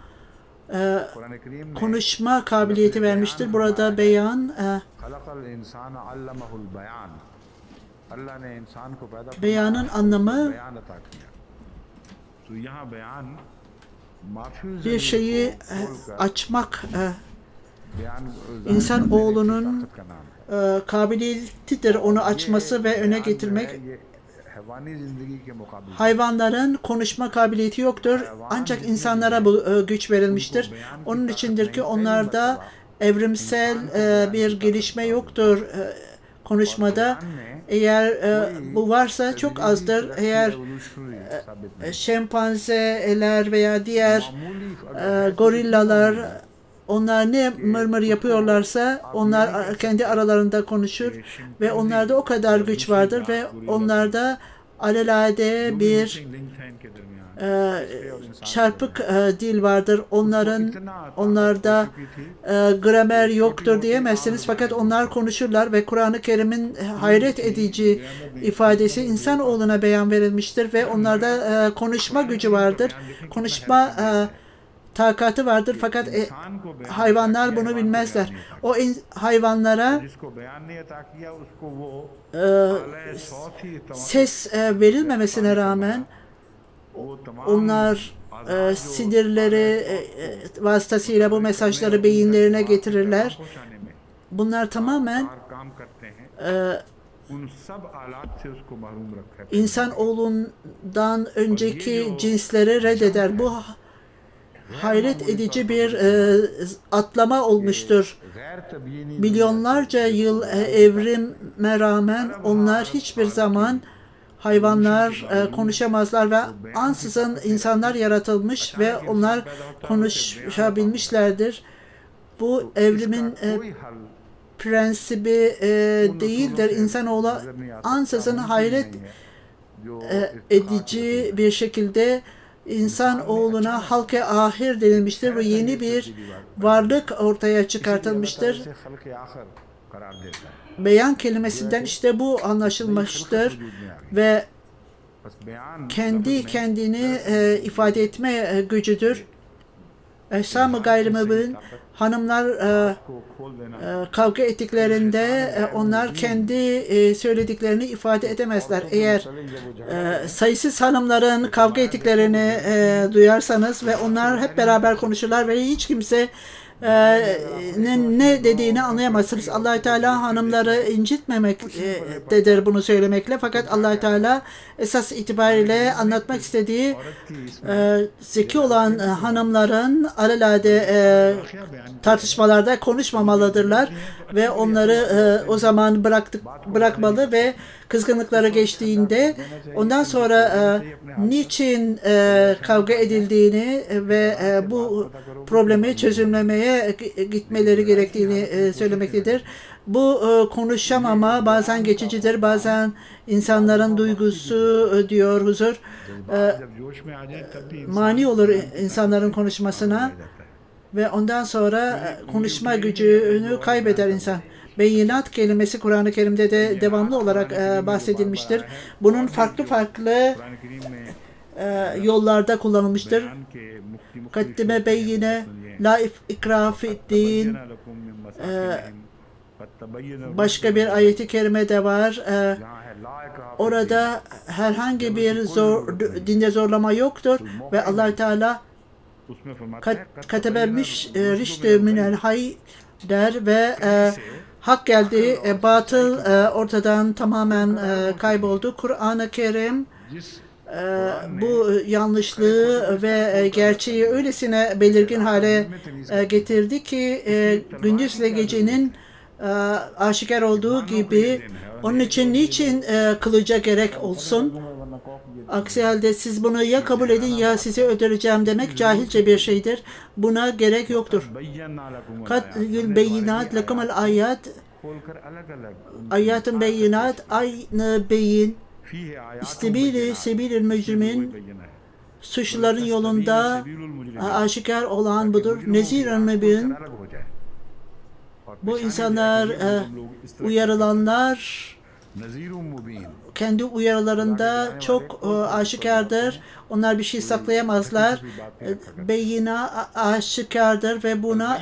konuşma kabiliyeti vermiştir. Burada beyan, beyanın anlamı bir şeyi açmak, insan oğlunun kabiliyetidir onu açması ve öne getirmek. हैवानी जिंदगी के मुकाबले Hayvanların konuşma kabiliyeti yoktur. Ancak insanlara bu güç verilmiştir. Onun içindir ki onlarda evrimsel bir gelişme yoktur konuşmada. Eğer bu varsa çok azdır. Eğer şempanzeler veya diğer gorillalar, onlar ne mırmır yapıyorlarsa onlar kendi aralarında konuşur ve onlarda o kadar güç vardır ve onlarda alelade bir çarpık dil vardır. Onlarda gramer yoktur diyemezsiniz fakat onlar konuşurlar ve Kur'an-ı Kerim'in hayret edici ifadesi insanoğluna beyan verilmiştir ve onlarda konuşma gücü vardır. Konuşma takatı vardır fakat hayvanlar bunu bilmezler. O hayvanlara ses verilmemesine rağmen onlar sinirleri vasıtasıyla bu mesajları beyinlerine getirirler. Bunlar tamamen insanoğlundan önceki cinsleri reddeder. Bu hayret edici bir atlama olmuştur. Milyonlarca yıl evrime rağmen onlar hiçbir zaman hayvanlar konuşamazlar ve ansızın insanlar yaratılmış ve onlar konuşabilmişlerdir. Bu evrimin prensibi değildir. İnsanoğlu ansızın hayret edici bir şekilde insanoğluna halk-ı ahir denilmiştir ve yeni bir varlık ortaya çıkartılmıştır. Beyan kelimesinden işte bu anlaşılmıştır ve kendi kendini ifade etme gücüdür. Ehsam-ı gayrimübin hanımlar kavga ettiklerinde onlar kendi söylediklerini ifade edemezler. Eğer sayısız hanımların kavga ettiklerini duyarsanız ve onlar hep beraber konuşurlar ve hiç kimse ne dediğini anlayamazsınız. Allah-u Teala hanımları incitmemektedir bunu söylemekle. Fakat Allah-u Teala esas itibariyle anlatmak istediği zeki olan hanımların alelade tartışmalarda konuşmamalıdırlar ve onları o zaman bırakmalı ve kızgınlıkları geçtiğinde ondan sonra niçin kavga edildiğini ve bu problemi çözümlemeye gitmeleri gerektiğini söylemektedir. Bu konuşamama bazen geçicidir, bazen insanların duygusu diyor huzur mani olur insanların konuşmasına ve ondan sonra konuşma gücünü kaybeder insan. Beyinat kelimesi Kur'an-ı Kerim'de de devamlı olarak bahsedilmiştir. Bunun farklı yollarda kullanılmıştır. Kaddime beyine, la ikrah fi'd-din, başka bir ayeti kerime de var. Orada herhangi bir dinde zorlama yoktur ve Allah Teala katebemiş riştü minel hay der ve hak geldi, batıl ortadan tamamen kayboldu. Kur'an-ı Kerim bu yanlışlığı ve gerçeği öylesine belirgin hale getirdi ki gündüzle gecenin aşikar olduğu gibi onun için niçin kılıca gerek olsun? Aksi halde siz bunu ya kabul edin ya sizi öldüreceğim demek cahilce bir şeydir. Buna gerek yoktur. Kad beyinat lekumul ayat, ayatın beyinat, aynı beyin İstibili sebilil mücrimin, suçluların yolunda aşikar olan budur. Neziren mübin, bu insanlar uyarılanlar kendi uyarılarında çok aşikardır. Onlar bir şey saklayamazlar. Beyina aşikardır ve buna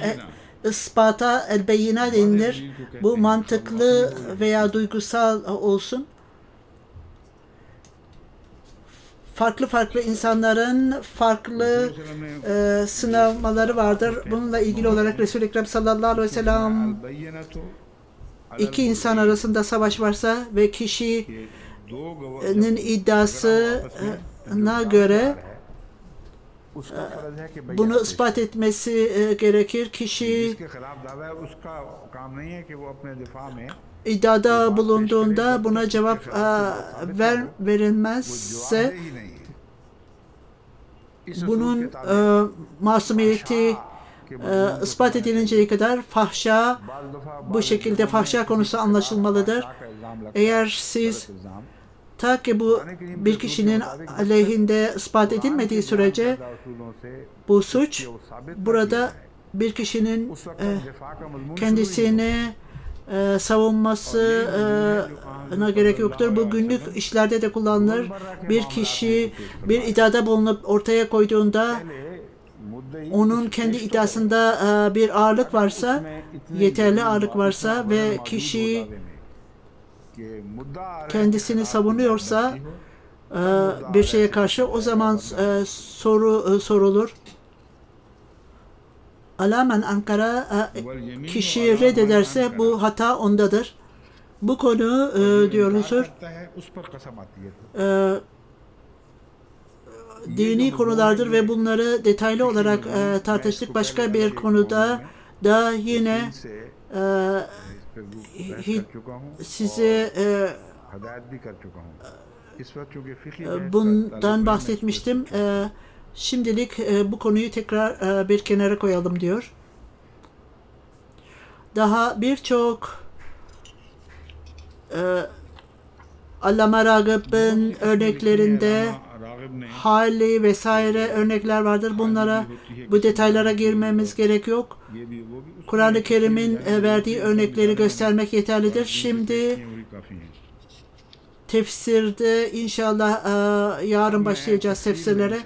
ispata el-beyina denilir. Bu mantıklı veya duygusal olsun. Farklı insanların farklı sınavmaları vardır. Bununla ilgili olarak Resul-i Ekrem sallallahu aleyhi ve sellem iki insan arasında savaş varsa ve kişi iddiasına göre bunu ispat etmesi gerekir. Kişi iddiada bulunduğunda buna cevap verilmezse bunun masumiyeti ispat edilinceye kadar bu şekilde fahşa konusu anlaşılmalıdır. Eğer siz ta ki bu bir kişinin aleyhinde ispat edilmediği sürece bu suç burada bir kişinin kendisini savunmasına gerek yoktur. Bu günlük işlerde de kullanılır. Bir kişi bir iddiada bulunup ortaya koyduğunda onun kendi iddiasında bir ağırlık varsa, yeterli ağırlık varsa ve kişi kendisini savunuyorsa bir şeye karşı o zaman sorulur. Alamen Ankara kişi reddederse bu hata ondadır. Bu konu diyoruzdur. Dini konulardır ve bunları detaylı olarak tartıştık. Başka bir konuda da yine size bundan bahsetmiştim. Şimdilik bu konuyu tekrar bir kenara koyalım diyor. Daha birçok Allame Ragıp'ın örneklerinde hali vesaire örnekler vardır. Bu detaylara girmemiz gerek yok. Kur'an-ı Kerim'in verdiği örnekleri göstermek yeterlidir. Şimdi tefsirde inşallah yarın başlayacağız tefsirlere.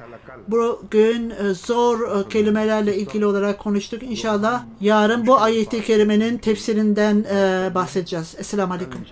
Bugün zor kelimelerle ilgili olarak konuştuk. İnşallah yarın bu ayet-i kerimenin tefsirinden bahsedeceğiz. Esselamu Aleyküm.